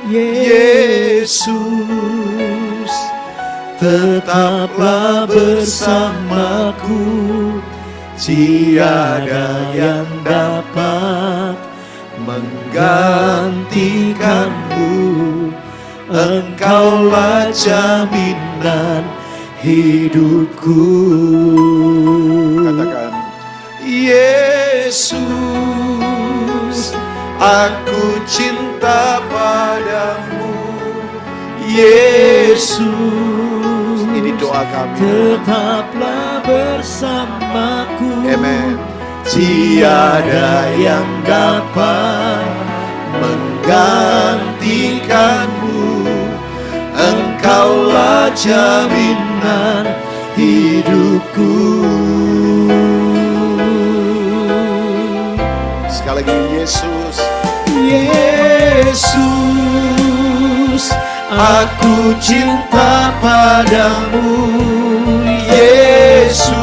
Yesus, tetaplah bersamaku, tiada yang dapat menggantikanmu. Engkaulah jaminan hidupku. Katakan, Yesus, aku cinta padamu. Yesus, ini doa kami. tetaplah bersamaku. Amen. Tiada yang dapat menggantikanmu. Engkaulah jaminan hidupku. Sekali lagi, Yesus. Yesus, aku cinta padamu. Yesus,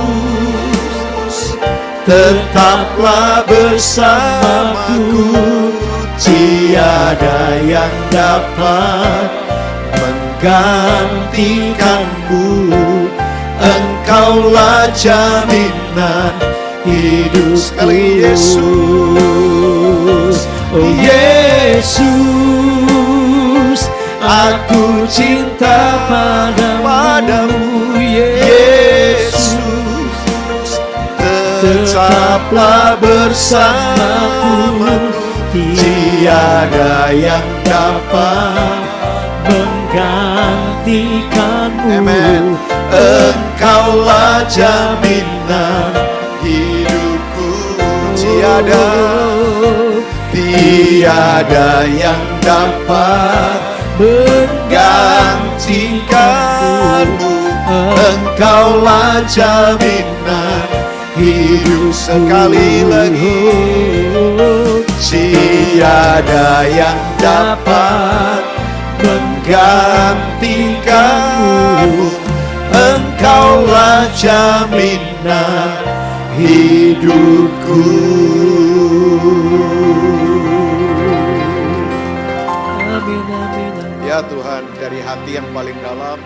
tetaplah bersamaku. Tiada yang dapat menggantikanmu. Engkaulah jaminan hidupku. Yesus, oh Yesus, aku cinta padamu. Yesus, tetaplah bersamaku. Tiada yang dapat menggantikanmu. Amen. Engkaulah jaminan hidupku. Tiada yang dapat menggantikanmu. Engkaulah jaminan hidup. Sekali lagi, tiada yang dapat menggantikanmu. Engkaulah jaminan hidupku. Amin, amin, amin. Ya Tuhan, dari hati yang paling dalam,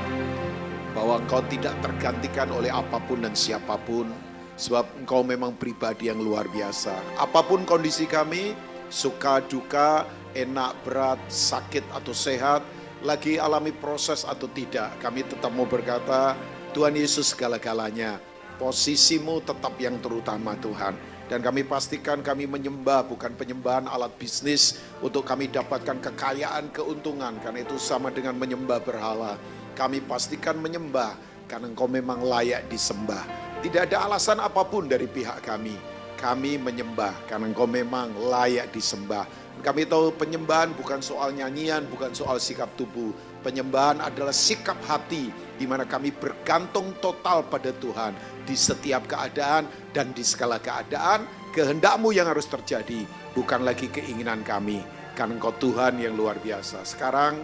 bahwa Engkau tidak tergantikan oleh apapun dan siapapun, sebab Engkau memang pribadi yang luar biasa. Apapun kondisi kami, suka, duka, enak, berat, sakit atau sehat, lagi alami proses atau tidak, kami tetap mau berkata, Tuhan Yesus segala-galanya. Posisimu tetap yang terutama Tuhan. Dan kami pastikan kami menyembah, bukan penyembahan alat bisnis untuk kami dapatkan kekayaan, keuntungan. Karena itu sama dengan menyembah berhala. Kami pastikan menyembah karena Engkau memang layak disembah. Tidak ada alasan apapun dari pihak kami. Kami menyembah karena Engkau memang layak disembah. Kami tahu penyembahan bukan soal nyanyian, bukan soal sikap tubuh. Penyembahan adalah sikap hati di mana kami bergantung total pada Tuhan di setiap keadaan dan di segala keadaan. Kehendak-Mu yang harus terjadi, bukan lagi keinginan kami. Karena Engkau Tuhan yang luar biasa. Sekarang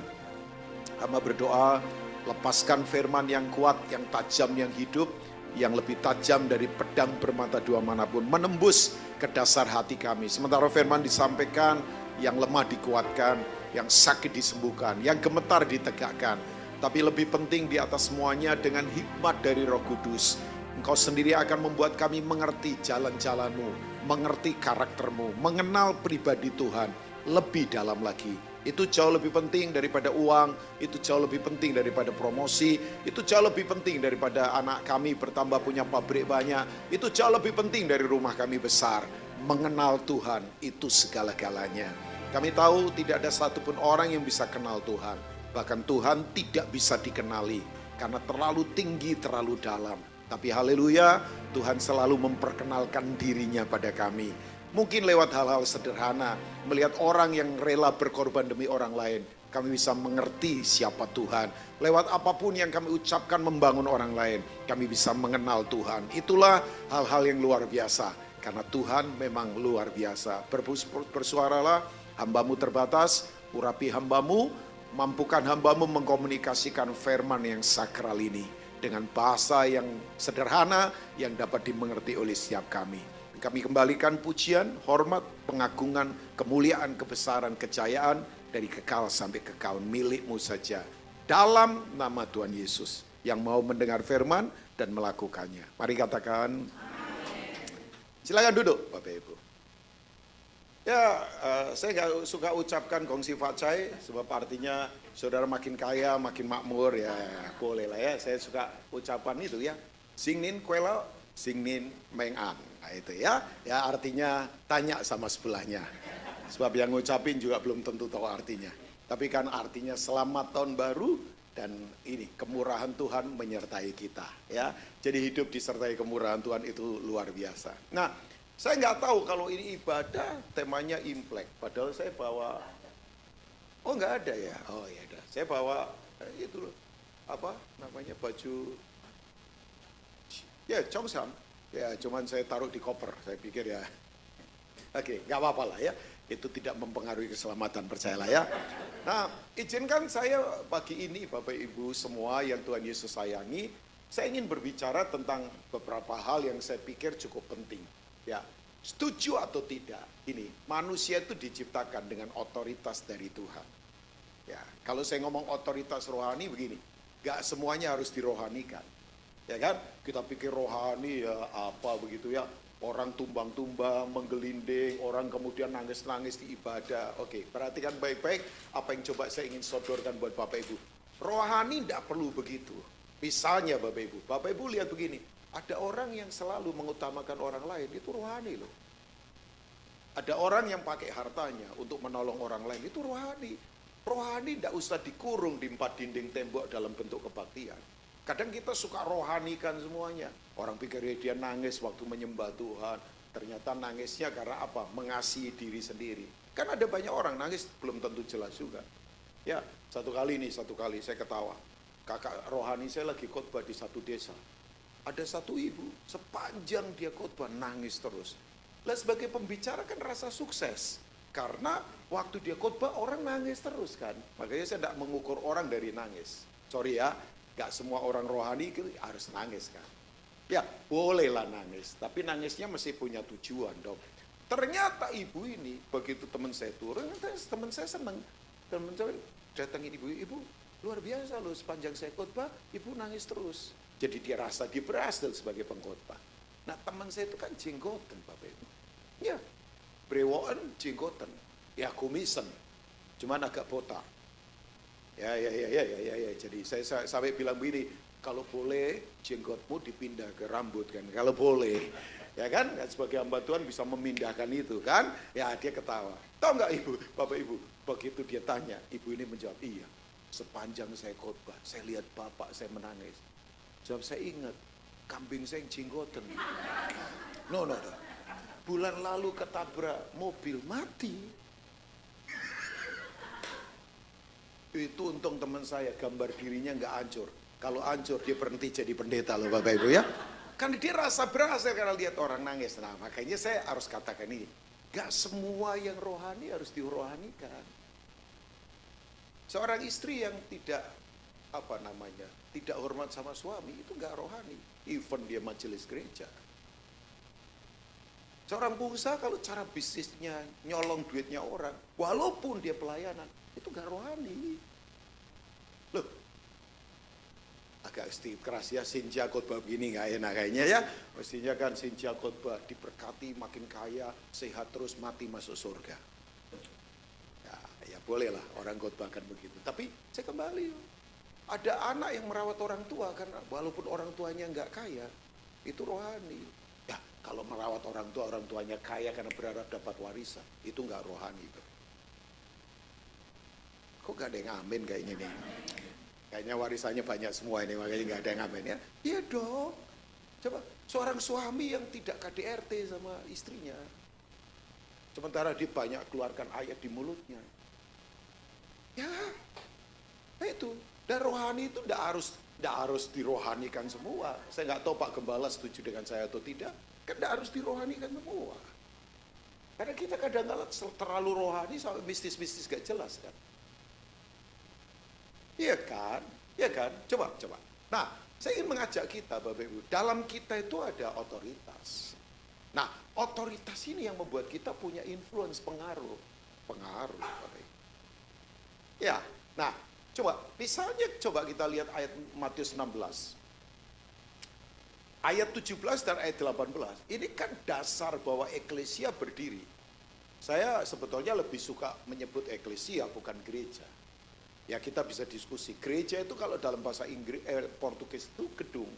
hamba berdoa, lepaskan firman yang kuat, yang tajam, yang hidup, yang lebih tajam dari pedang bermata dua manapun, menembus ke dasar hati kami. Sementara firman disampaikan, yang lemah dikuatkan, yang sakit disembuhkan, yang gemetar ditegakkan. Tapi lebih penting di atas semuanya, dengan hikmat dari Roh Kudus, Engkau sendiri akan membuat kami mengerti jalan-jalan-Mu, mengerti karakter-Mu, mengenal pribadi Tuhan lebih dalam lagi. Itu jauh lebih penting daripada uang, itu jauh lebih penting daripada promosi, itu jauh lebih penting daripada anak kami bertambah punya pabrik banyak, itu jauh lebih penting dari rumah kami besar. Mengenal Tuhan itu segala-galanya. Kami tahu tidak ada satupun orang yang bisa kenal Tuhan. Bahkan Tuhan tidak bisa dikenali karena terlalu tinggi, terlalu dalam. Tapi haleluya, Tuhan selalu memperkenalkan dirinya pada kami. Mungkin lewat hal-hal sederhana, melihat orang yang rela berkorban demi orang lain, kami bisa mengerti siapa Tuhan. Lewat apapun yang kami ucapkan membangun orang lain, kami bisa mengenal Tuhan. Itulah hal-hal yang luar biasa, karena Tuhan memang luar biasa. Bersuaralah, hamba-Mu terbatas, urapi hamba-Mu, mampukan hamba-Mu mengkomunikasikan firman yang sakral ini dengan bahasa yang sederhana yang dapat dimengerti oleh setiap kami. Kami kembalikan pujian, hormat, pengagungan, kemuliaan, kebesaran, kejayaan dari kekal sampai kekal milikmu saja. Dalam nama Tuhan Yesus yang mau mendengar firman dan melakukannya. Mari katakan. Silakan duduk Bapak Ibu. Ya, saya gak suka ucapkan gongsi facai sebab artinya saudara makin kaya, makin makmur ya, boleh lah ya. Saya suka ucapan itu ya. Singnin kuela, singnin mengan. Nah itu ya. Ya artinya tanya sama sebelahnya. Sebab yang ngucapin juga belum tentu tahu artinya. Tapi kan artinya selamat tahun baru dan ini kemurahan Tuhan menyertai kita ya. Jadi hidup disertai kemurahan Tuhan itu luar biasa. Nah, saya nggak tahu kalau ini ibadah temanya Imlek. Padahal saya bawa, oh nggak ada ya. Oh ya udah. Saya bawa itu loh, apa namanya baju, ya Chongsam. Ya cuman saya taruh di koper. Saya pikir ya, oke nggak apa-apa lah ya. Itu tidak mempengaruhi keselamatan, percayalah ya. Nah, izinkan saya pagi ini Bapak Ibu semua yang Tuhan Yesus sayangi, saya ingin berbicara tentang beberapa hal yang saya pikir cukup penting. Ya, setuju atau tidak, ini manusia itu diciptakan dengan otoritas dari Tuhan. Ya, kalau saya ngomong otoritas rohani begini, gak semuanya harus dirohanikan. Ya kan, kita pikir rohani ya apa begitu ya, orang tumbang-tumbang, menggelinding, orang kemudian nangis-nangis di ibadah. Oke, perhatikan baik-baik apa yang coba saya ingin sodorkan buat Bapak Ibu. Rohani tidak perlu begitu. Misalnya Bapak Ibu lihat begini, ada orang yang selalu mengutamakan orang lain, itu rohani loh. Ada orang yang pakai hartanya untuk menolong orang lain, itu rohani. Rohani tidak usah dikurung di 4 dinding tembok dalam bentuk kebaktian. Kadang kita suka rohanikan semuanya. Orang pikir dia nangis waktu menyembah Tuhan. Ternyata nangisnya karena apa? Mengasihi diri sendiri. Kan ada banyak orang nangis belum tentu jelas juga. Ya, satu kali saya ketawa. Kakak rohani saya lagi khotbah di satu desa. Ada satu ibu, sepanjang dia khotbah nangis terus. Lah sebagai pembicara kan rasa sukses. Karena waktu dia khotbah orang nangis terus kan. Makanya saya tidak mengukur orang dari nangis. Sorry ya, gak semua orang rohani harus nangis kan. Ya bolehlah nangis, tapi nangisnya mesti punya tujuan dong. Ternyata ibu ini, begitu teman saya turun, teman saya senang. Teman saya datangin ibu luar biasa loh, sepanjang saya khotbah, ibu nangis terus. Jadi dia rasa dia berhasil sebagai pengkhotbah. Nah teman saya itu kan jenggoten Bapak Ibu. Ya, brewokan jenggoten. Ya kumisen, cuman agak botak. Ya. Jadi saya sampai bilang begini, kalau boleh jenggotmu dipindah ke rambut kan. Kalau boleh, ya kan? Sebagai hamba Tuhan bisa memindahkan itu kan. Ya dia ketawa. Tahu nggak Ibu, Bapak Ibu? Begitu dia tanya, ibu ini menjawab, iya. Sepanjang saya khotbah, saya lihat bapak saya menangis. Jawab saya ingat, kambing saya yang jenggoten. No. Bulan lalu ketabrak mobil, mati. Itu untung teman saya, gambar dirinya nggak hancur. Kalau hancur dia berhenti jadi pendeta loh Bapak Ibu ya. Kan dia rasa berhasil karena lihat orang nangis. Nah makanya saya harus katakan ini. Gak semua yang rohani harus dirohanikan. Seorang istri yang tidak tidak hormat sama suami itu gak rohani. Even dia majelis gereja. Seorang pengusaha kalau cara bisnisnya nyolong duitnya orang, walaupun dia pelayanan, itu gak rohani. Loh, agak sedikit keras ya, Sinja khotbah begini gak enak kayaknya ya. Mestinya kan Sinja khotbah diberkati, makin kaya, sehat terus, mati masuk surga. Ya bolehlah orang khotbahkan begitu. Tapi saya kembali, ada anak yang merawat orang tua karena walaupun orang tuanya nggak kaya, itu rohani. Ya kalau merawat orang tuanya kaya karena berharap dapat warisan, itu nggak rohani. Kok gak ada yang amin kayaknya nih? Kayaknya warisannya banyak semua ini, makanya nggak ada yang amin ya. Iya dong. Coba seorang suami yang tidak KDRT sama istrinya, sementara dia banyak keluarkan ayat di mulutnya. Ya, nah itu. Dan rohani itu tidak harus dirohanikan semua. Saya nggak tahu Pak Gembala setuju dengan saya atau tidak. Kan tidak harus dirohanikan semua. Karena kita kadang-kadang terlalu rohani sampai mistis-mistis gak jelas kan. Iya kan? Coba. Nah, saya ingin mengajak kita Bapak Ibu, dalam kita itu ada otoritas. Nah, otoritas ini yang membuat kita punya influence, pengaruh Bapak Ibu. Ya, nah coba kita lihat ayat Matius 16. Ayat 17 dan ayat 18. Ini kan dasar bahwa eklesia berdiri. Saya sebetulnya lebih suka menyebut eklesia bukan gereja. Ya kita bisa diskusi. Gereja itu kalau dalam bahasa Portugis itu gedung.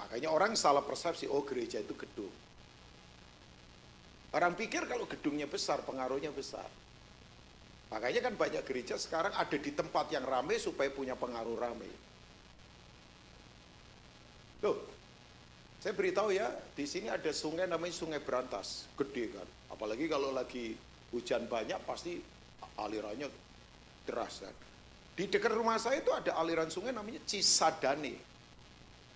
Makanya orang salah persepsi, oh gereja itu gedung. Orang pikir kalau gedungnya besar, pengaruhnya besar. Makanya kan banyak gereja sekarang ada di tempat yang ramai supaya punya pengaruh ramai. Loh, saya beritahu ya, di sini ada sungai namanya Sungai Berantas, gede kan. Apalagi kalau lagi hujan banyak pasti alirannya deras kan. Di dekat rumah saya itu ada aliran sungai namanya Cisadane.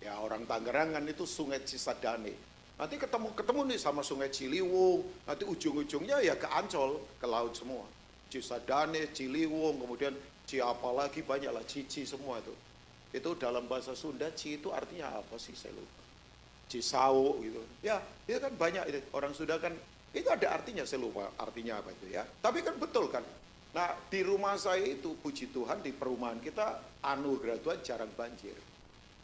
Ya orang Tangerang kan itu Sungai Cisadane. Nanti ketemu nih sama Sungai Ciliwung, nanti ujung-ujungnya ya ke Ancol, ke laut semua. Cisadane, Ciliwung, kemudian Ciapa lagi banyaklah, Cici semua itu. Itu dalam bahasa Sunda, Ci itu artinya apa sih saya lupa. Cisau gitu. Ya, itu kan banyak itu. Orang Sunda kan itu ada artinya, saya lupa artinya apa itu ya. Tapi kan betul kan. Nah, di rumah saya itu puji Tuhan di perumahan kita anugerah Tuhan jarang banjir.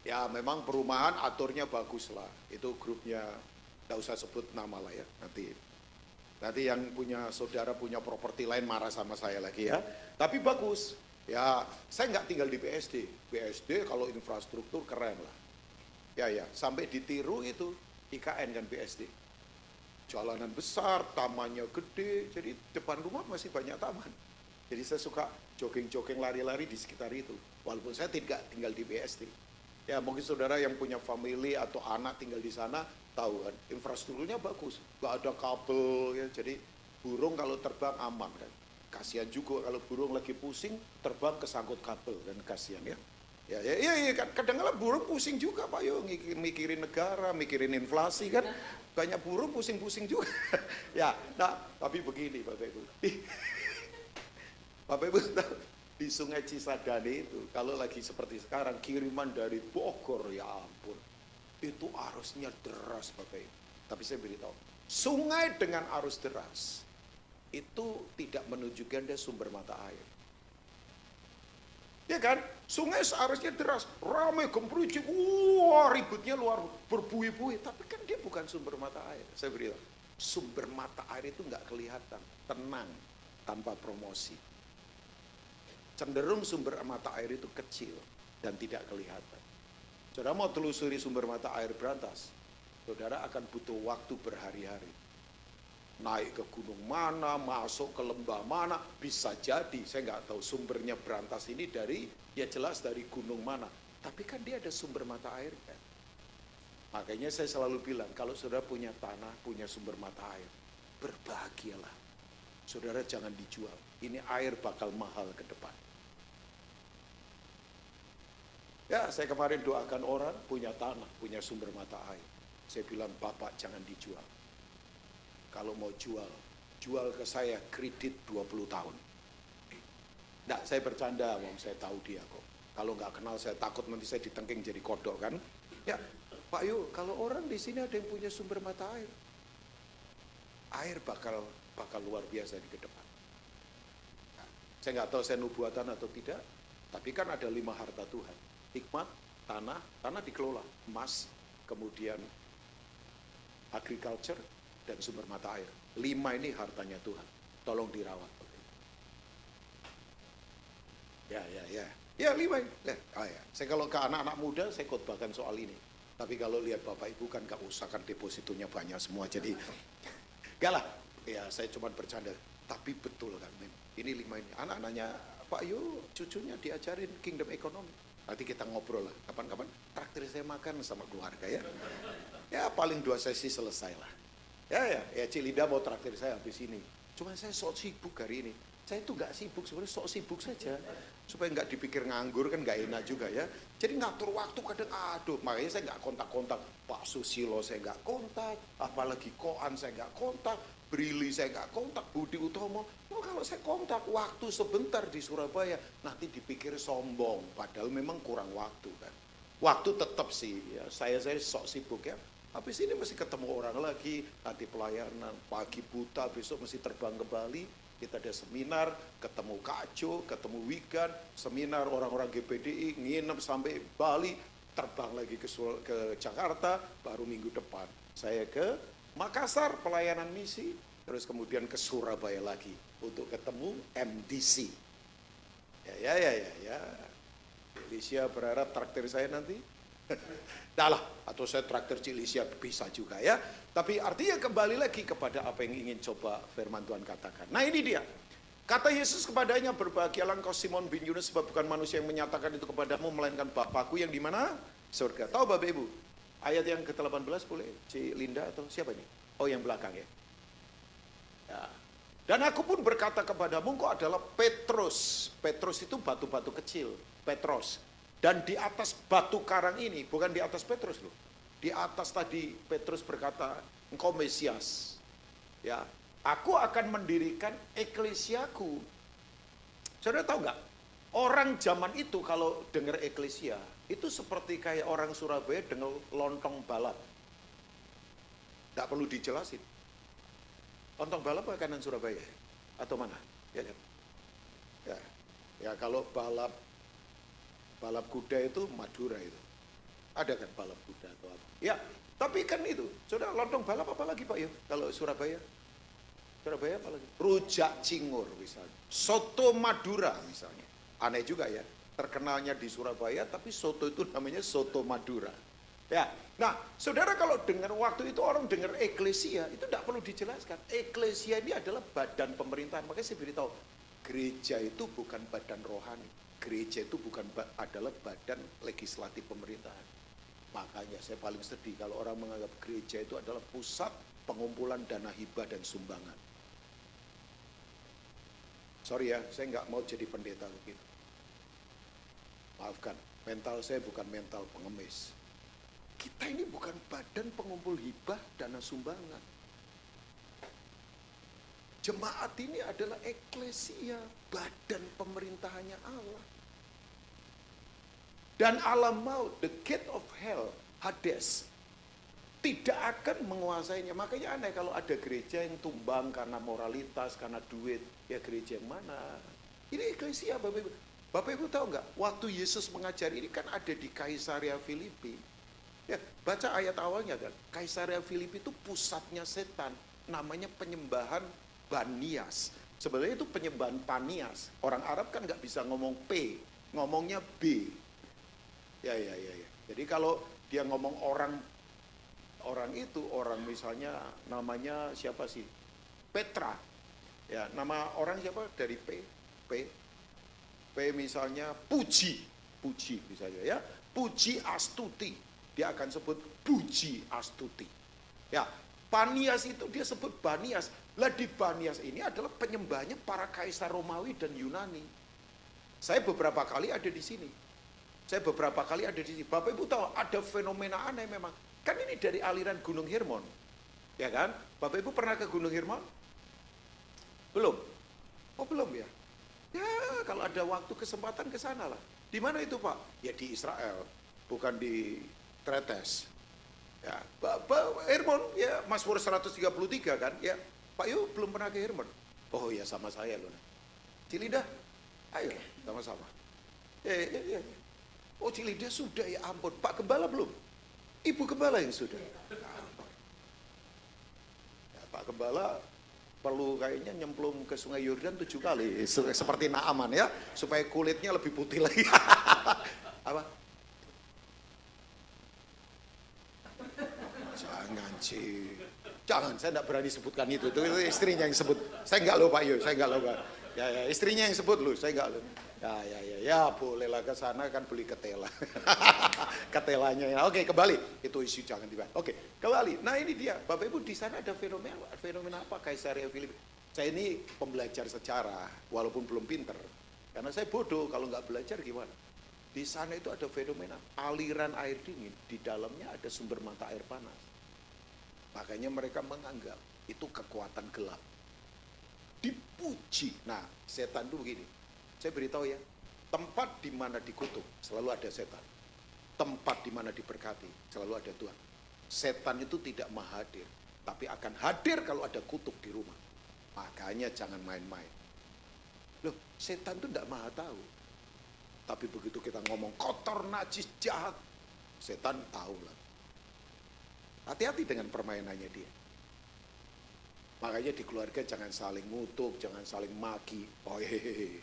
Ya, memang perumahan aturnya bagus lah. Itu grupnya enggak usah sebut nama lah ya. Nanti yang punya saudara punya properti lain marah sama saya lagi ya. Tapi bagus. Ya, saya nggak tinggal di BSD. BSD kalau infrastruktur keren lah. Ya, sampai ditiru itu IKN kan BSD. Jalanan besar, tamannya gede, jadi depan rumah masih banyak taman. Jadi saya suka jogging-jogging lari-lari di sekitar itu. Walaupun saya tidak tinggal di BSD. Ya, mungkin saudara yang punya family atau anak tinggal di sana tahu kan, infrastrukturnya bagus. Nggak ada kabel ya, jadi burung kalau terbang aman kan. Kasihan juga kalau burung lagi pusing terbang kesangkut kabel dan kasihan ya. Ya, kadang-kadang burung pusing juga Pak Yo, mikirin negara, mikirin inflasi kan. Banyak burung pusing-pusing juga. Ya, nah tapi begini Bapak Ibu. Bapak Ibu tahu di Sungai Cisadane itu kalau lagi seperti sekarang kiriman dari Bogor ya ampun. Itu arusnya deras Bapak Ibu. Tapi saya beritahu, sungai dengan arus deras itu tidak menunjukkan dia sumber mata air. Ya kan? Sungai seharusnya deras, ramai gembrujik, wah ributnya luar berbuih-buih, tapi kan dia bukan sumber mata air. Saya beritahu, sumber mata air itu nggak kelihatan, tenang, tanpa promosi. Cenderung sumber mata air itu kecil dan tidak kelihatan. Saudara mau telusuri sumber mata air Berantas, saudara akan butuh waktu berhari-hari. Naik ke gunung mana, masuk ke lembah mana, bisa jadi, saya nggak tahu sumbernya Berantas ini dari, ya jelas dari gunung mana. Tapi kan dia ada sumber mata air kan. Makanya saya selalu bilang, kalau saudara punya tanah, punya sumber mata air, berbahagialah. Saudara jangan dijual, ini air bakal mahal ke depan. Ya, saya kemarin doakan orang punya tanah, punya sumber mata air. Saya bilang, Bapak jangan dijual. Kalau mau jual ke saya kredit 20 tahun. Nggak, saya bercanda, saya tahu dia kok. Kalau nggak kenal saya takut nanti saya ditengking jadi kodok kan. Ya, Pak Yu, kalau orang di sini ada yang punya sumber mata air, air bakal luar biasa di ke depan. Nah, saya nggak tahu saya nubuatan atau tidak, tapi kan ada 5 harta Tuhan. Hikmat, tanah dikelola, emas, kemudian agriculture, dan sumber mata air. 5 ini hartanya Tuhan. Tolong dirawat. Ya. Ya 5 ini. Saya kalau ke anak-anak muda, saya khotbahkan soal ini. Tapi kalau lihat Bapak Ibu kan gak usah kan depositonya banyak semua. Jadi, gak lah. Ya saya cuma bercanda. Tapi betul kan. Ini 5 ini. Anak-anaknya Pak Yu, cucunya diajarin kingdom economy. Nanti kita ngobrol lah. Kapan-kapan traktir saya makan sama keluarga ya. Ya paling 2 sesi selesai lah. Ya, Cik Linda mau traktir saya habis ini. Cuma saya sok sibuk hari ini. Saya itu nggak sibuk, sebenarnya sok sibuk saja. Supaya nggak dipikir nganggur kan nggak enak juga ya. Jadi ngatur waktu kadang aduh. Makanya saya nggak kontak-kontak. Pak Susilo saya nggak kontak. Apalagi Koan saya nggak kontak. Brili saya nggak kontak. Budi Utomo. Kalau saya kontak waktu sebentar di Surabaya. Nanti dipikir sombong. Padahal memang kurang waktu kan. Waktu tetap sih ya. Saya sok sibuk ya. Habis ini mesti ketemu orang lagi, nanti pelayanan, pagi buta, besok mesti terbang ke Bali. Kita ada seminar, ketemu Kak Jo, ketemu Wigan, seminar orang-orang GPDI, nginep sampai Bali, terbang lagi ke Jakarta, baru minggu depan saya ke Makassar pelayanan misi, terus kemudian ke Surabaya lagi untuk ketemu MDC. Ya. Alicia berharap traktir saya nanti. Dah lah, atau saya traktir Alicia bisa juga ya. Tapi artinya kembali lagi kepada apa yang ingin coba firman Tuhan katakan. Nah ini dia. Kata Yesus kepadanya, berbahagialah engkau Simon bin Yunus, sebab bukan manusia yang menyatakan itu kepadamu, melainkan Bapakku yang di mana? Surga. Tahu Bapak Ibu? Ayat yang ke-18 boleh? Si Linda atau siapa ini? Oh yang belakang ya. Dan aku pun berkata kepadamu, engkau adalah Petrus. Petrus itu batu-batu kecil, Petros. Dan di atas batu karang ini, bukan di atas Petrus loh. Di atas tadi Petrus berkata, engkau Mesias. Ya, aku akan mendirikan eklesiaku. Saudara tahu nggak? Orang zaman itu kalau dengar eklesia, itu seperti kayak orang Surabaya dengar lontong balap. Nggak perlu dijelasin. Lontong balap makanan Surabaya atau mana? Ya kan? Ya kalau balap kuda itu Madura itu. Ada kan balap kuda atau apa? Ya, tapi kan itu. Saudara, lontong balap apa lagi Pak ya? Kalau Surabaya? Surabaya apa lagi? Rujak cingur misalnya. Soto Madura misalnya. Aneh juga ya. Terkenalnya di Surabaya, tapi soto itu namanya soto Madura. Ya, nah saudara kalau dengar waktu itu orang dengar eklesia, itu tidak perlu dijelaskan. Eklesia ini adalah badan pemerintahan. Makanya saya beritahu, gereja itu bukan badan rohani. Gereja itu adalah badan legislatif pemerintahan. Makanya saya paling sedih kalau orang menganggap gereja itu adalah pusat pengumpulan dana hibah dan sumbangan. Sorry ya, saya nggak mau jadi pendeta begitu. Maafkan, mental saya bukan mental pengemis. Kita ini bukan badan pengumpul hibah dana sumbangan. Jemaat ini adalah eklesia, badan pemerintahannya Allah. Dan alam maut, the gate of hell, Hades, tidak akan menguasainya. Makanya aneh kalau ada gereja yang tumbang karena moralitas, karena duit. Ya gereja yang mana? Ini eklesia Bapak Ibu. Bapak Ibu tahu nggak? Waktu Yesus mengajar ini kan ada di Kaisaria Filipi. Ya, baca ayat awalnya kan. Kaisaria Filipi itu pusatnya setan. Namanya penyembahan Banias. Sebenarnya itu penyembahan Panias. Orang Arab kan nggak bisa ngomong P, ngomongnya B. Ya. Jadi kalau dia ngomong orang itu, orang misalnya namanya siapa sih? Petra. Ya, nama orang siapa? Dari P misalnya Puji misalnya ya. Puji Astuti. Dia akan sebut Puji Astuti. Ya, Panias itu dia sebut Banias. Lah di Banias ini adalah penyembahnya para kaisar Romawi dan Yunani. Saya beberapa kali ada di sini. Bapak Ibu tahu ada fenomena aneh memang. Kan ini dari aliran Gunung Hermon. Ya kan? Bapak Ibu pernah ke Gunung Hermon? Belum? Oh belum ya? Ya kalau ada waktu kesempatan ke sana lah. Di mana itu Pak? Ya di Israel. Bukan di Tretes. Ya, Hermon ya Mazmur 133 kan? Ya, Pak Yu belum pernah ke Hermon. Oh ya sama saya loh. Cilinda, ayo sama-sama. Ya. Oh Cilinda sudah ya ampun. Pak Gembala belum? Ibu Gembala yang sudah. Ya, Pak Gembala perlu kayaknya nyemplung ke Sungai Yordan 7 kali. Seperti Naaman ya. Supaya kulitnya lebih putih lagi. Apa? Jangan, saya tidak berani sebutkan itu istrinya yang sebut. Saya enggak loh Pak Yu, saya enggak loh Pak. Ya, istrinya yang sebut loh, saya enggak loh. Ya, bolehlah ke sana kan beli ketela. Ketelanya ya. Oke, kembali. Itu isu jangan dibahas. Oke, kembali. Nah, ini dia. Bapak Ibu di sana ada fenomena apa? Kaisaria Filipi. Saya ini pembelajar sejarah, walaupun belum pinter. Karena saya bodoh, kalau nggak belajar gimana? Di sana itu ada fenomena aliran air dingin, di dalamnya ada sumber mata air panas. Makanya mereka menganggap itu kekuatan gelap. Dipuji. Nah, setan itu begini. Saya beritahu ya, tempat di mana dikutuk selalu ada setan. Tempat di mana diberkati selalu ada Tuhan. Setan itu tidak maha hadir, tapi akan hadir kalau ada kutuk di rumah. Makanya jangan main-main. Loh, setan itu tidak maha tahu. Tapi begitu kita ngomong kotor, najis, jahat, setan tahu lah. Hati-hati dengan permainannya dia. Makanya di keluarga jangan saling ngutuk, jangan saling maki. Oh hehehe,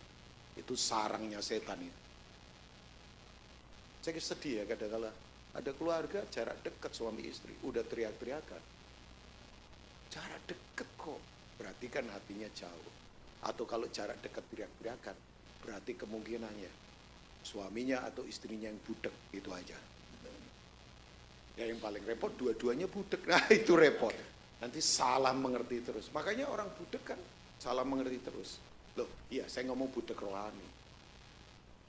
itu sarangnya setan itu. Saya sedih ya kadang-kala ada keluarga jarak dekat suami istri, udah teriak-teriakan. Jarak dekat kok, berarti kan hatinya jauh. Atau kalau jarak dekat teriak-teriakan, berarti kemungkinannya suaminya atau istrinya yang budek, itu aja. Ya yang paling repot dua-duanya budek, nah itu repot. Nanti salah mengerti terus. Makanya orang budek kan salah mengerti terus. Loh, iya saya ngomong budek rohani.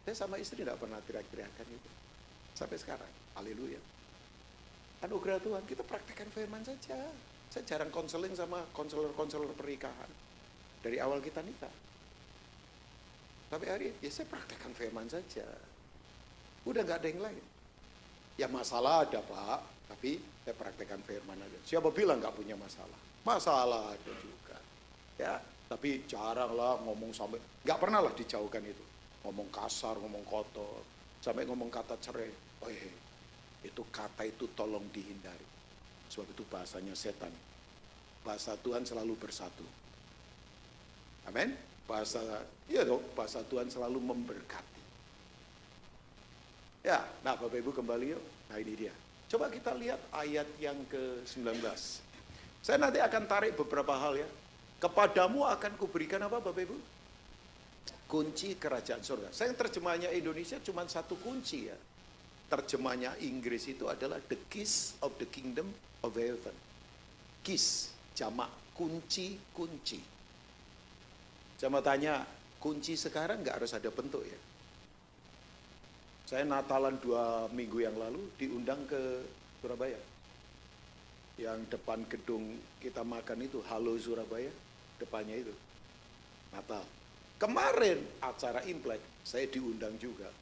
Saya sama istri tidak pernah teriak-teriakan itu. Sampai sekarang, haleluya. Anugerah Tuhan, kita praktekkan firman saja. Saya jarang konseling sama konselor-konselor pernikahan. Dari awal kita nikah. Tapi hari ini, ya saya praktekkan firman saja. Udah gak ada yang lain. Ya masalah ada Pak, tapi saya praktekkan firman aja. Siapa bilang gak punya masalah? Masalah ada juga. Ya, tapi jarang lah ngomong sampai, gak pernah lah dijauhkan itu. Ngomong kasar, ngomong kotor, sampai ngomong kata cerai. Oh iya, itu kata itu tolong dihindari. Sebab itu bahasanya setan. Bahasa Tuhan selalu bersatu. Amin. Bahasa Tuhan selalu memberkati. Ya, nah Bapak Ibu kembali yuk. Nah ini dia. Coba kita lihat ayat yang ke-19. Saya nanti akan tarik beberapa hal ya. Kepadamu akan kuberikan apa Bapak Ibu? Kunci kerajaan surga. Saya terjemahnya Indonesia cuma satu kunci ya. Terjemahnya Inggris itu adalah the keys of the kingdom of heaven. Keys, jamak kunci-kunci. Saya tanya, kunci sekarang nggak harus ada bentuk ya. Saya Natalan 2 minggu yang lalu diundang ke Surabaya. Yang depan gedung kita makan itu, Halo Surabaya, depannya itu. Natal. Kemarin acara Imlek, saya diundang juga.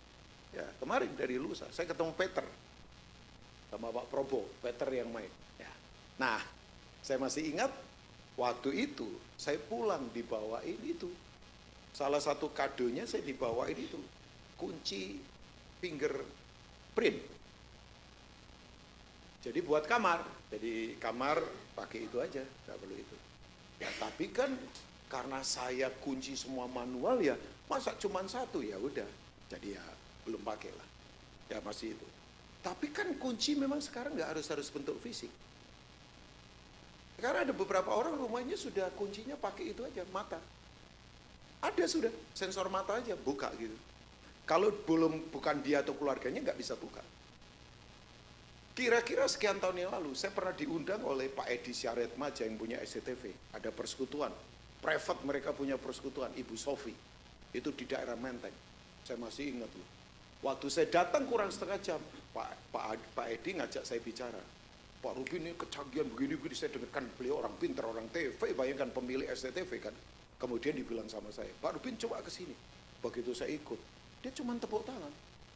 Ya, kemarin dari lusa, saya ketemu Peter sama Pak Probo, Peter yang main. Ya. Nah, saya masih ingat waktu itu saya pulang dibawain itu. Salah satu kadonya saya dibawain itu kunci fingerprint. Jadi buat kamar, jadi kamar pakai itu aja, nggak perlu itu. Ya, tapi kan karena saya kunci semua manual ya, masa cuma satu ya udah, jadi ya belum pakai lah, ya masih itu. Tapi kan kunci memang sekarang nggak harus bentuk fisik. Sekarang ada beberapa orang rumahnya sudah kuncinya pakai itu aja, mata. Ada sudah, sensor mata aja, buka gitu. Kalau bukan dia atau keluarganya nggak bisa buka. Kira-kira sekian tahun yang lalu, saya pernah diundang oleh Pak Edi Syaret Maja yang punya SCTV. Ada persekutuan, private mereka punya persekutuan, Ibu Sofi. Itu di daerah Menteng. Saya masih ingat loh. Waktu saya datang kurang setengah jam, Pak Edi ngajak saya bicara. Pak Rubin ini kecanggihan begini-begini, saya dengarkan beliau orang pintar, orang TV, bayangkan pemilik SCTV kan. Kemudian dibilang sama saya, Pak Rubin coba ke sini. Begitu saya ikut, dia cuma tepuk tangan,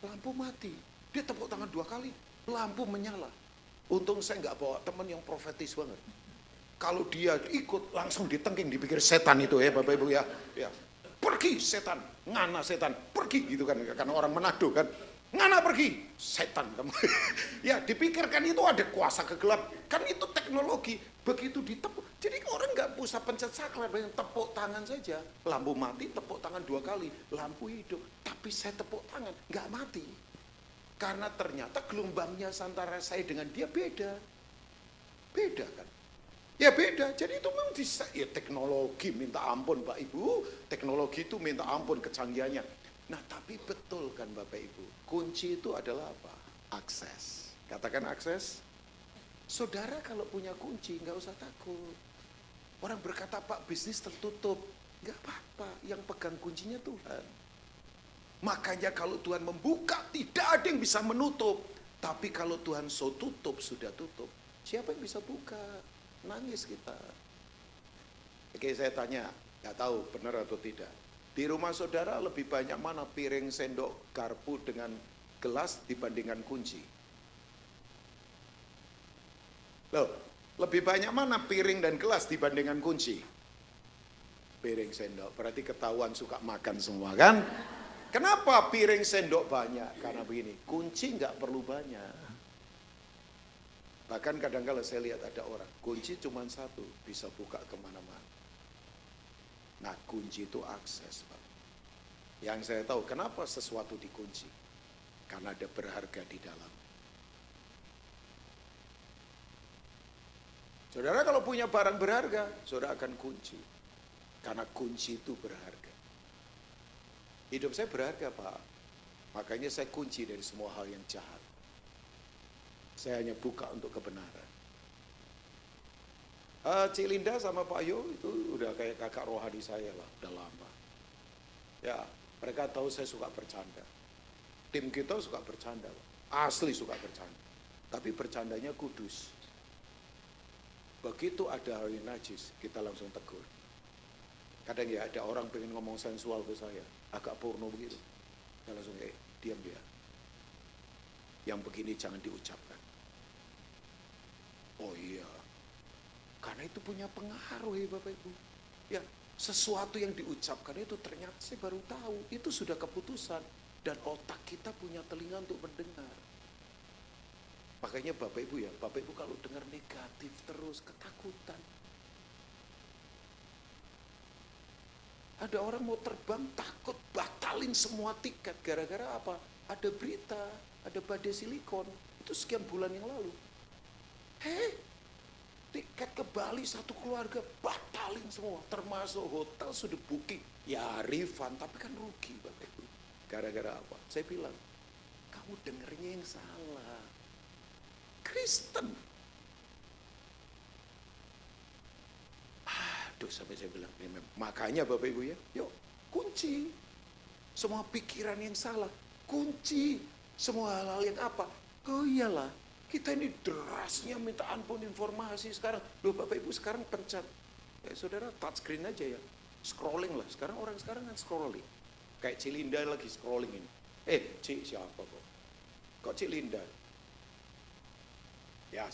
lampu mati. Dia tepuk tangan 2 kali, lampu menyala. Untung saya nggak bawa teman yang profetis banget. Kalau dia ikut, langsung ditengking, dipikir setan itu ya Bapak Ibu ya. Pergi setan, ngana setan, pergi gitu kan, karena orang Manado kan, ngana pergi, setan kamu. Ya dipikirkan itu ada kuasa kegelap, kan itu teknologi, begitu ditepuk, jadi orang nggak usah pencet saklar, tepuk tangan saja, lampu mati, tepuk tangan 2 kali, lampu hidup, tapi saya tepuk tangan, nggak mati, karena ternyata gelombangnya antara saya dengan dia beda kan. Ya beda, jadi itu memang ya teknologi minta ampun Pak Ibu, teknologi itu minta ampun kecanggihannya. Nah tapi betul kan Bapak Ibu, kunci itu adalah apa? Akses. Katakan akses. Saudara kalau punya kunci nggak usah takut. Orang berkata Pak bisnis tertutup, nggak apa-apa, yang pegang kuncinya Tuhan. Makanya kalau Tuhan membuka tidak ada yang bisa menutup. Tapi kalau Tuhan tutup, sudah tutup, siapa yang bisa buka? Nangis kita. Oke saya tanya, nggak tahu benar atau tidak. Di rumah saudara lebih banyak mana piring, sendok, garpu dengan gelas dibandingkan kunci? Loh, lebih banyak mana piring dan gelas dibandingkan kunci? piring sendok. Berarti ketahuan suka makan semua kan? Kenapa piring sendok banyak? Karena begini, kunci nggak perlu banyak. Bahkan kadang-kadang saya lihat ada orang, kunci cuma satu, bisa buka kemana-mana. Nah, kunci itu akses, Pak. Yang saya tahu, kenapa sesuatu dikunci? Karena ada berharga di dalam. Saudara kalau punya barang berharga, saudara akan kunci. Karena kunci itu berharga. Hidup saya berharga, Pak. Makanya saya kunci dari semua hal yang jahat. Saya hanya buka untuk kebenaran. Cik Linda sama Pak Yo itu udah kayak kakak rohani saya lah, udah lama. Ya, mereka tahu saya suka bercanda. Tim kita suka bercanda, Pak. Asli suka bercanda. Tapi bercandanya kudus. Begitu ada hal yang najis, kita langsung tegur. Kadang ya ada orang pengen ngomong sensual ke saya, agak porno begitu. Saya langsung diam dia. Yang begini jangan diucapkan. Oh iya, karena itu punya pengaruh ya Bapak Ibu. Ya, sesuatu yang diucapkan itu ternyata saya baru tahu, itu sudah keputusan. Dan otak kita punya telinga untuk mendengar. Makanya Bapak Ibu ya, Bapak Ibu kalau dengar negatif terus, ketakutan. Ada orang mau terbang takut batalin semua tiket. Gara-gara apa? Ada berita, ada badai silikon. Itu sekian bulan yang lalu. Tiket ke Bali satu keluarga batalin semua. Termasuk hotel sudah booking. Ya refund, tapi kan rugi Bapak Ibu. Gara-gara apa? Saya bilang, kamu dengernya yang salah. Kristen. Aduh, sampai saya bilang, makanya Bapak Ibu ya, yuk kunci. Semua pikiran yang salah, kunci. Semua hal-hal yang apa? Oh iyalah, kita ini derasnya minta ampun informasi sekarang. Loh Bapak Ibu sekarang pencet. Saudara touchscreen aja ya. Scrolling lah, sekarang orang sekarang kan scrolling. Kayak Cik Linda lagi scrolling ini. Cik siapa kok? Kok Cik Linda? Ya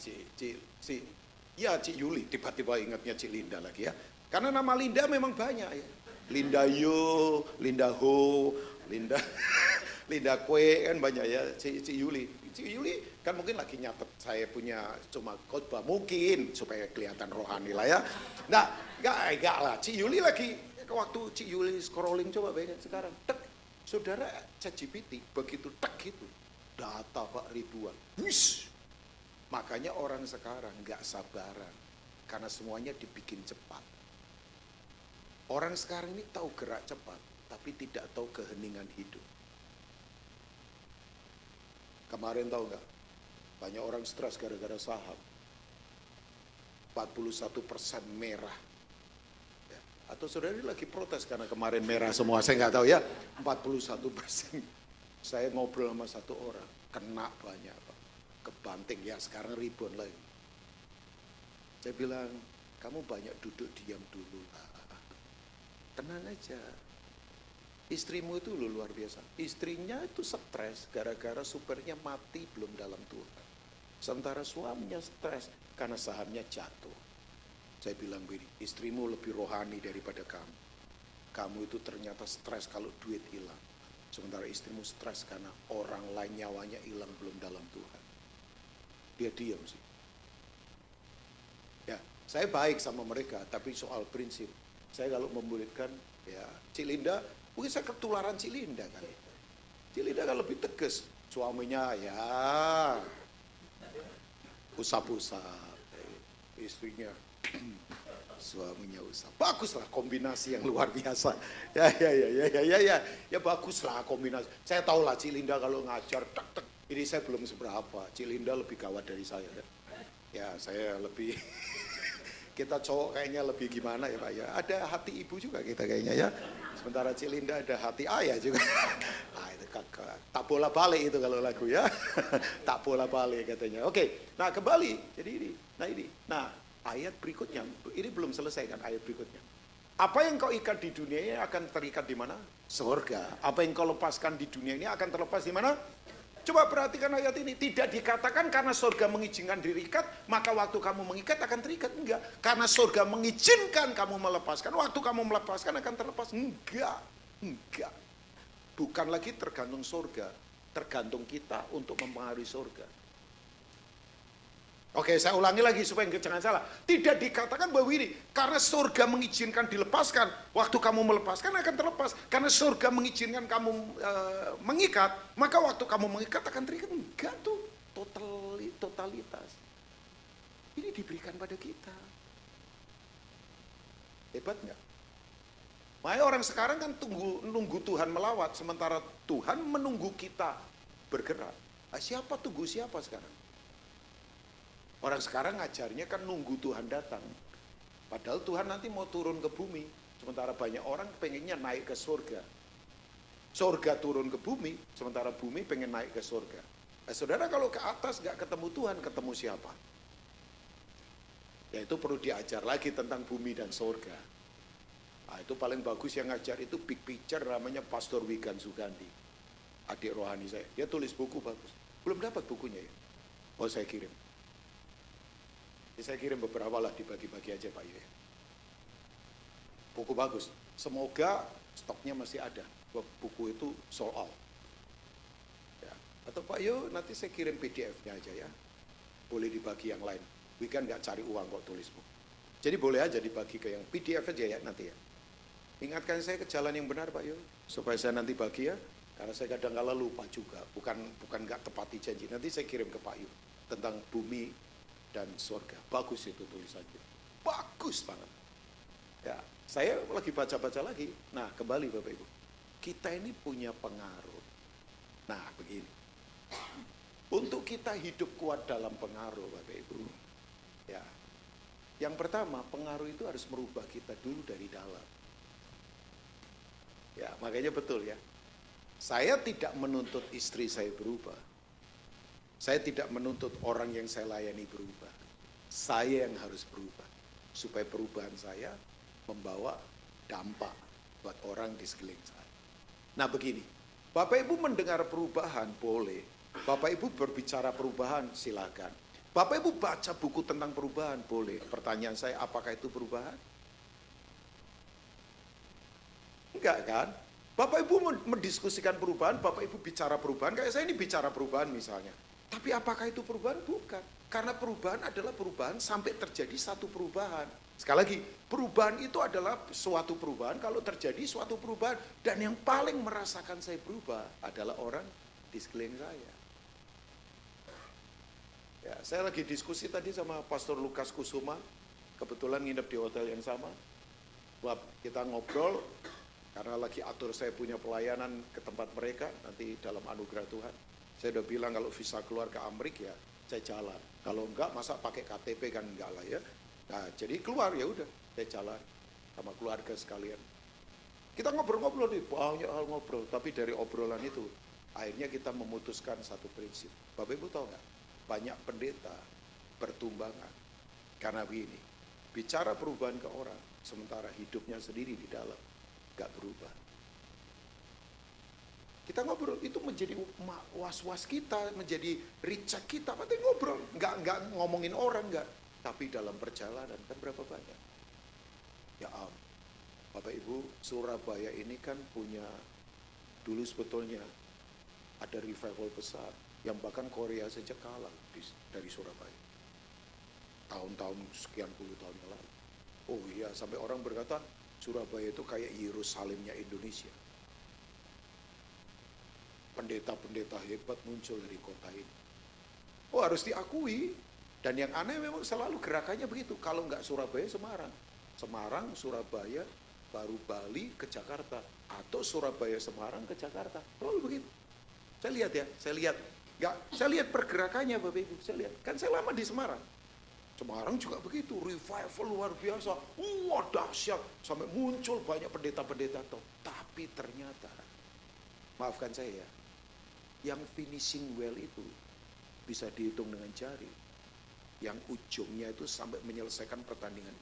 Cik Yuli, tiba-tiba ingatnya Cik Linda lagi ya. Karena nama Linda memang banyak ya. Linda Yo, Linda Ho, Linda Linda Kue kan banyak ya. Cik Yuli. Cik Yuli kan mungkin lagi nyatet saya punya cuma khotbah mungkin supaya kelihatan rohani lah ya. Nah, enggak lah. Cik Yuli lagi waktu Cik Yuli scrolling coba bayangin sekarang. Tek, saudara ChatGPT begitu tek gitu. Data Pak ribuan. Wush. Makanya orang sekarang nggak sabaran karena semuanya dibikin cepat. Orang sekarang ini tahu gerak cepat, tapi tidak tahu keheningan hidup. Kemarin tahu nggak? Banyak orang stres gara-gara saham. 41% merah. Ya. Atau saudara lagi protes karena kemarin merah semua, saya nggak tahu ya. 41%. Saya ngobrol sama satu orang, kena banyak Pak. Kebanting ya, sekarang ribon lagi. Saya bilang, kamu banyak duduk diam dulu lah. Tenang aja. Istrimu itu luar biasa. Istrinya itu stres gara-gara supernya mati belum dalam Tuhan. Sementara suaminya stres karena sahamnya jatuh. Saya bilang begini, istrimu lebih rohani daripada kamu. Kamu itu ternyata stres kalau duit hilang. Sementara istrimu stres karena orang lain nyawanya hilang belum dalam Tuhan. Dia diam sih. Ya, saya baik sama mereka, tapi soal prinsip, saya kalau memuridkan, ya, Cik Linda, mungkin saya ketularan Cik Linda kan. Cik Linda kan lebih tegas, suaminya ya usap-usap, istrinya suaminya usap. Baguslah kombinasi yang luar biasa. Ya baguslah kombinasi. Saya tahu lah Cik Linda kalau ngajar, tek. Ini saya belum seberapa, Cik Linda lebih gawat dari saya. Ya saya lebih, kita cowok kayaknya lebih gimana ya Pak ya. Ada hati ibu juga kita kayaknya ya. Sementara Cik Linda ada hati ayah juga. Itu kakak, tak bola balik itu kalau lagu ya. Tak bola balik katanya. Oke, nah kembali. Jadi ini, nah ayat berikutnya, ini belum selesai kan ayat berikutnya. Apa yang kau ikat di dunia ini akan terikat di mana? Surga. Apa yang kau lepaskan di dunia ini akan terlepas di mana? Coba perhatikan ayat ini. Tidak dikatakan karena surga mengizinkan diikat, maka waktu kamu mengikat akan terikat. Enggak. Karena surga mengizinkan kamu melepaskan, waktu kamu melepaskan akan terlepas. Enggak. Enggak. Bukan lagi tergantung surga. Tergantung kita untuk mempengaruhi surga. Oke, saya ulangi lagi supaya jangan salah. Tidak dikatakan bahwa ini, karena surga mengizinkan dilepaskan, waktu kamu melepaskan akan terlepas. Karena surga mengizinkan kamu mengikat, maka waktu kamu mengikat akan terikat. Enggak tuh, totalitas. Ini diberikan pada kita. Hebat enggak? Makanya orang sekarang kan nunggu Tuhan melawat, sementara Tuhan menunggu kita bergerak. Siapa tunggu siapa sekarang? Orang sekarang ngajarnya kan nunggu Tuhan datang. Padahal Tuhan nanti mau turun ke bumi. Sementara banyak orang pengennya naik ke surga. Surga turun ke bumi, sementara bumi pengen naik ke surga. Saudara kalau ke atas gak ketemu Tuhan, ketemu siapa? Ya itu perlu diajar lagi tentang bumi dan surga. Nah, itu paling bagus yang ngajar itu big picture, namanya Pastor Wigan Sugandi. Adik rohani saya. Dia tulis buku bagus. Belum dapat bukunya ya? Oh saya kirim. Saya kirim beberapa lah, dibagi-bagi aja Pak Yu. Buku bagus. Semoga stoknya masih ada. Buku itu sold out. Ya. Atau Pak Yu nanti saya kirim PDF-nya aja ya. Boleh dibagi yang lain. Wigan nggak cari uang kok tulis buku. Jadi boleh aja dibagi ke yang PDF aja ya nanti ya. Ingatkan saya ke jalan yang benar Pak Yu. Supaya saya nanti bagi ya. Karena saya kadang-kala lupa juga. Bukan nggak tepati janji. Nanti saya kirim ke Pak Yu. Tentang bumi dan surga. Bagus itu tulisannya. Bagus banget. Ya, saya lagi baca-baca lagi. Nah, kembali Bapak Ibu. Kita ini punya pengaruh. Nah, begini. Untuk kita hidup kuat dalam pengaruh Bapak Ibu. Ya. Yang pertama, pengaruh itu harus merubah kita dulu dari dalam. Ya, makanya betul ya. Saya tidak menuntut istri saya berubah. Saya tidak menuntut orang yang saya layani berubah. Saya yang harus berubah. Supaya perubahan saya membawa dampak buat orang di sekeliling saya. Nah begini, Bapak Ibu mendengar perubahan boleh. Bapak Ibu berbicara perubahan silakan. Bapak Ibu baca buku tentang perubahan boleh. Pertanyaan saya, apakah itu perubahan? Enggak kan? Bapak Ibu mendiskusikan perubahan, Bapak Ibu bicara perubahan. Kayak saya ini bicara perubahan misalnya. Tapi apakah itu perubahan? Bukan. Karena perubahan adalah perubahan sampai terjadi satu perubahan. Sekali lagi, perubahan itu adalah suatu perubahan kalau terjadi suatu perubahan. Dan yang paling merasakan saya berubah adalah orang di sekeliling saya. Ya, saya lagi diskusi tadi sama Pastor Lukas Kusuma. Kebetulan nginep di hotel yang sama. Kita ngobrol, karena lagi atur saya punya pelayanan ke tempat mereka nanti dalam anugerah Tuhan. Saya udah bilang kalau visa keluar ke Amerika ya saya jalan. Kalau enggak masa pakai KTP kan enggak lah ya. Nah jadi keluar ya udah saya jalan sama keluarga sekalian. Kita ngobrol-ngobrol nih, banyak hal ngobrol. Tapi dari obrolan itu akhirnya kita memutuskan satu prinsip. Bapak Ibu tahu nggak? Banyak pendeta bertumbangan karena begini. Bicara perubahan ke orang, sementara hidupnya sendiri di dalam nggak berubah. Kita ngobrol, itu menjadi was-was kita, menjadi recheck kita. Berarti ngobrol, nggak ngomongin orang, nggak. Tapi dalam perjalanan, kan berapa banyak. Ya Bapak Ibu, Surabaya ini kan punya, dulu sebetulnya ada revival besar, yang bahkan Korea saja kalah dari Surabaya. Tahun-tahun sekian puluh tahun yang lalu. Oh iya, sampai orang berkata, Surabaya itu kayak Yerusalemnya Indonesia. Pendeta-pendeta hebat muncul dari kota ini. Oh harus diakui. Dan yang aneh memang selalu gerakannya begitu. Kalau nggak Surabaya, Semarang. Semarang, Surabaya, baru Bali ke Jakarta. Atau Surabaya, Semarang ke Jakarta. Selalu begitu. Saya lihat ya, saya lihat pergerakannya Bapak Ibu. Saya lihat, kan saya lama di Semarang. Semarang juga begitu, revival luar biasa. Wah dahsyat. Sampai muncul banyak pendeta-pendeta. Tapi ternyata, maafkan saya ya, yang finishing well itu bisa dihitung dengan jari. Yang ujungnya itu sampai menyelesaikan pertandingan.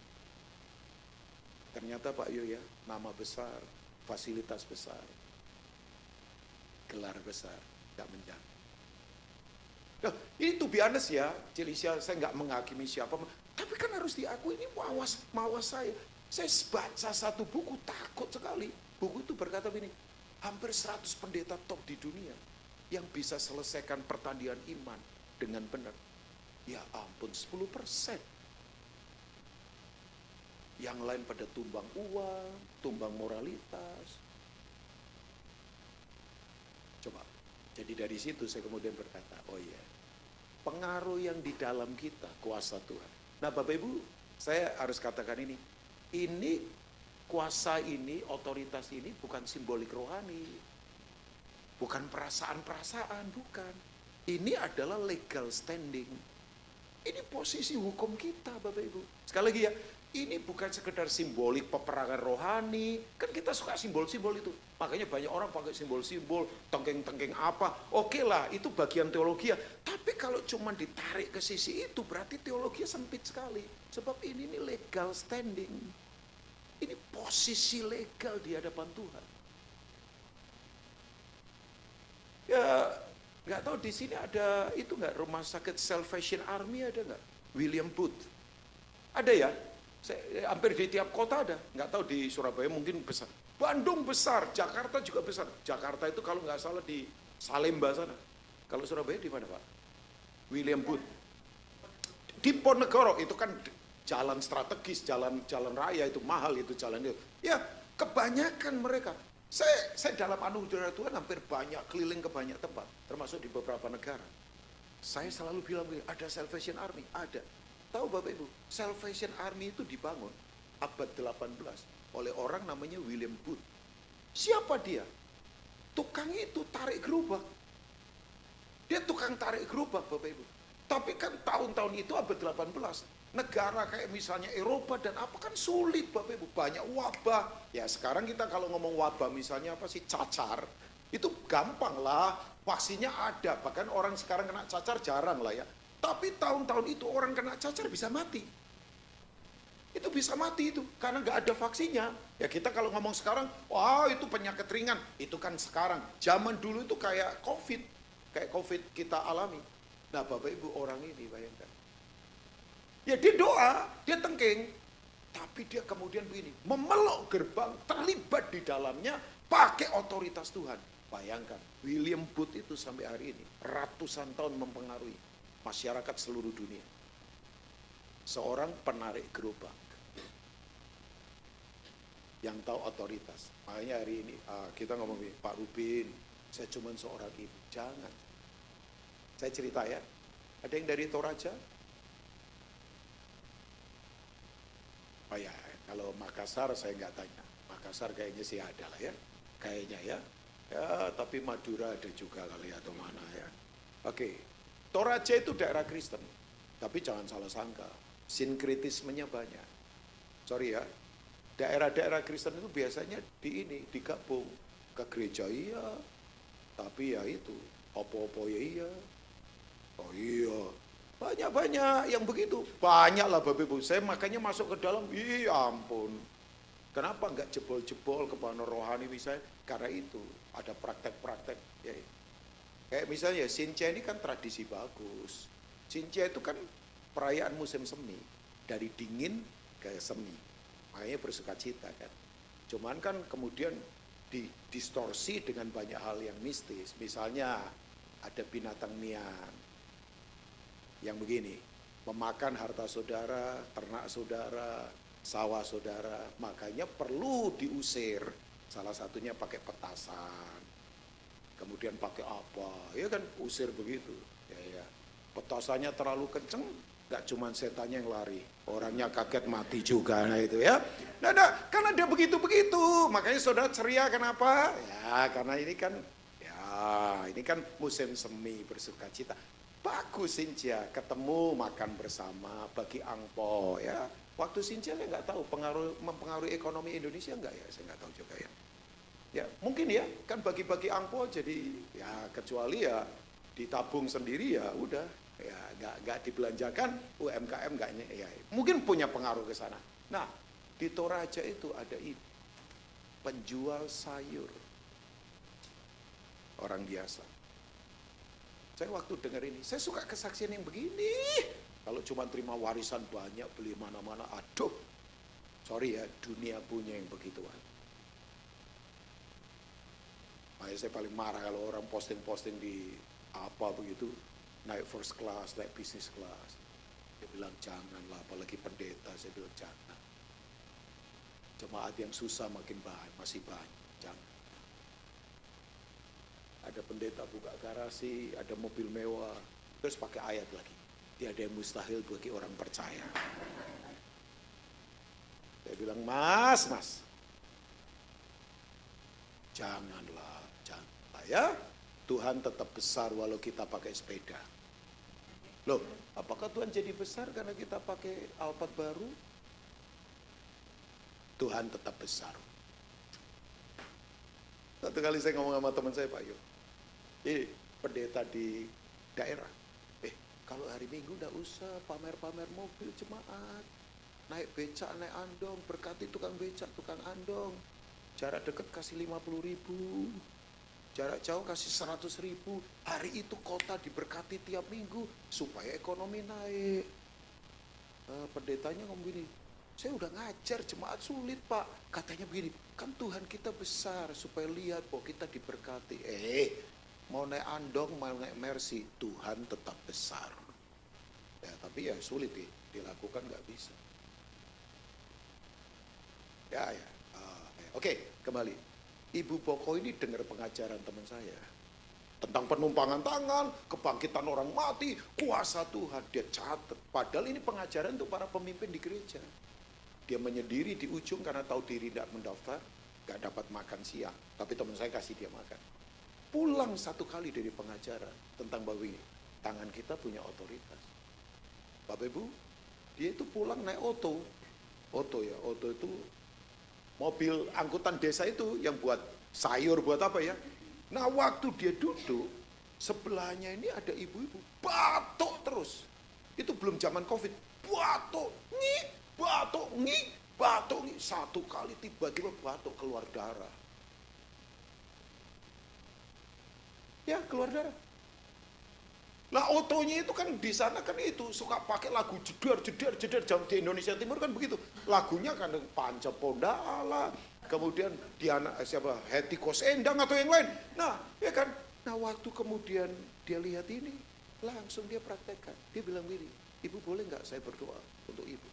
Ternyata Pak Yo ya, nama besar, fasilitas besar, gelar besar, gak menjaga. Nah, ini to be honest ya, Celisia, saya nggak menghakimi siapa, tapi kan harus diakui ini mawas saya. Saya baca satu buku, takut sekali. Buku itu berkata begini, hampir 100 pendeta top di dunia yang bisa selesaikan pertandingan iman dengan benar. Ya ampun, 10%. Yang lain pada tumbang uang, tumbang moralitas. Coba, jadi dari situ saya kemudian berkata, oh iya, pengaruh yang di dalam kita, kuasa Tuhan. Nah Bapak Ibu, saya harus katakan ini kuasa ini, otoritas ini bukan simbolik rohani, bukan perasaan-perasaan, bukan. Ini adalah legal standing. Ini posisi hukum kita Bapak Ibu. Sekali lagi ya, ini bukan sekedar simbolik peperangan rohani. Kan kita suka simbol-simbol itu. Makanya banyak orang pakai simbol-simbol, tengking-tengking apa. Oke lah, itu bagian teologi ya. Tapi kalau cuma ditarik ke sisi itu, berarti teologi sempit sekali. Sebab ini legal standing. Ini posisi legal di hadapan Tuhan. Ya, nggak tahu di sini ada itu nggak, rumah sakit Salvation Army ada nggak? William Booth. Ada ya? Hampir di tiap kota ada. Nggak tahu di Surabaya mungkin besar. Bandung besar, Jakarta juga besar. Jakarta itu kalau nggak salah di Salemba sana. Kalau Surabaya di mana Pak? William Booth. Di Ponegoro itu kan jalan strategis, jalan raya itu mahal itu jalan itu. Ya kebanyakan mereka. Saya dalam anugerah Tuhan hampir banyak keliling ke banyak tempat, termasuk di beberapa negara. Saya selalu bilang ada Salvation Army, ada. Tahu Bapak Ibu, Salvation Army itu dibangun abad 18 oleh orang namanya William Booth. Siapa dia? Tukang itu tarik gerobak. Dia tukang tarik gerobak Bapak Ibu. Tapi kan tahun-tahun itu abad 18, negara kayak misalnya Eropa dan apa kan sulit Bapak Ibu, banyak wabah. Ya sekarang kita kalau ngomong wabah misalnya apa sih, cacar, itu gampang lah, vaksinnya ada, bahkan orang sekarang kena cacar jarang lah ya. Tapi tahun-tahun itu orang kena cacar bisa mati. Itu bisa mati itu, karena nggak ada vaksinnya. Ya kita kalau ngomong sekarang, wah itu penyakit ringan, itu kan sekarang. Zaman dulu itu kayak COVID kita alami. Nah Bapak Ibu orang ini bayangkan. Ya dia doa, dia tengking. Tapi dia kemudian begini, memeluk gerbang, terlibat di dalamnya, pakai otoritas Tuhan. Bayangkan, William Booth itu sampai hari ini, ratusan tahun mempengaruhi masyarakat seluruh dunia. Seorang penarik gerobak. Yang tahu otoritas. Makanya hari ini kita ngomong, Pak Rubin, saya cuma seorang ibu. Jangan. Saya cerita ya, ada yang dari Toraja? Oh ya, kalau Makassar saya nggak tanya. Makassar kayaknya sih ada lah ya, kayaknya ya. Ya, tapi Madura ada juga kali atau mana ya. Oke, Toraja itu daerah Kristen, tapi jangan salah sangka, sinkritismenya banyak. Sorry ya, daerah-daerah Kristen itu biasanya digabung ke gereja iya, tapi ya itu opo-opo ya iya. Oh iya, banyak-banyak yang begitu. Banyak lah Bapak Ibu. Saya makanya masuk ke dalam, ampun. Kenapa nggak jebol-jebol ke mana rohani misalnya? Karena itu ada praktek-praktek. Ya. Kayak misalnya Xinjia ini kan tradisi bagus. Xinjia itu kan perayaan musim semi. Dari dingin ke semi. Makanya bersukacita kan. Cuman kan kemudian didistorsi dengan banyak hal yang mistis. Misalnya ada binatang nian yang begini, memakan harta saudara, ternak saudara, sawah saudara, makanya perlu diusir. Salah satunya pakai petasan, kemudian pakai apa, ya kan usir begitu. Ya. Petasannya terlalu kenceng, gak cuma setannya yang lari, orangnya kaget mati juga, nah itu ya. Nah, karena dia begitu-begitu, makanya saudara ceria kenapa? Ya karena ini kan musim semi bersukacita. Bagus Xinjia, ketemu makan bersama, bagi angpo ya. Waktu Xinjia saya nggak tahu mempengaruhi ekonomi Indonesia nggak ya, saya nggak tahu juga ya. Ya mungkin ya, kan bagi-bagi angpo jadi ya kecuali ya ditabung sendiri ya udah ya nggak dibelanjakan, UMKM nggak ya mungkin punya pengaruh ke sana. Nah di Toraja itu ada ini penjual sayur orang biasa. Saya waktu dengar ini, saya suka kesaksian yang begini. Kalau cuma terima warisan banyak, beli mana-mana, aduh. Sorry ya, dunia punya yang begituan. Makanya saya paling marah kalau orang posting-posting di apa begitu, naik first class, naik business class. Dia bilang janganlah, apalagi pendeta, saya bilang jangan. Jemaat yang susah makin banyak, masih banyak, jangan. Ada pendeta buka garasi, ada mobil mewah, terus pakai ayat lagi. Tiada yang mustahil bagi orang percaya. Saya bilang, mas, janganlah ya. Tuhan tetap besar walau kita pakai sepeda. Loh, apakah Tuhan jadi besar karena kita pakai Alphard baru? Tuhan tetap besar. Satu kali saya ngomong sama teman saya, Pak Yo. Ini pendeta di daerah. Kalau hari Minggu enggak usah pamer-pamer mobil jemaat. Naik becak, naik andong, berkati tukang becak, tukang andong. Jarak dekat kasih 50.000. Jarak jauh kasih 100.000. Hari itu kota diberkati tiap minggu supaya ekonomi naik. Pendetanya ngomong gini, saya udah ngajar jemaat sulit Pak. Katanya begini, kan Tuhan kita besar supaya lihat bahwa kita diberkati. Mau naik andong, mau naik mercy, Tuhan tetap besar. Ya, tapi ya sulit dilakukan, nggak bisa. Ya. Oke, kembali. Ibu Boko ini dengar pengajaran teman saya tentang penumpangan tangan, kebangkitan orang mati, kuasa Tuhan. Dia catat. Padahal ini pengajaran untuk para pemimpin di gereja. Dia menyendiri di ujung karena tahu diri tidak mendaftar, nggak dapat makan siang. Tapi teman saya kasih dia makan. Pulang satu kali dari pengajaran tentang bahwa ini, tangan kita punya otoritas. Bapak Ibu, dia itu pulang naik oto itu mobil angkutan desa itu yang buat sayur, buat apa ya. Nah waktu dia duduk, sebelahnya ini ada ibu-ibu, batuk terus. Itu belum zaman Covid, batuk, ngik. Satu kali tiba-tiba batuk keluar darah. Ya keluar darah. Lah otonya itu kan di sana kan itu suka pakai lagu jedar jam di Indonesia Timur kan begitu. Lagunya kan Panca Pondala, kemudian Diana Hetty Koes Endang atau yang lain. Nah, ya kan. Nah, waktu kemudian dia lihat ini, langsung dia praktekkan. Dia bilang gini, "Ibu boleh nggak saya berdoa untuk ibu?"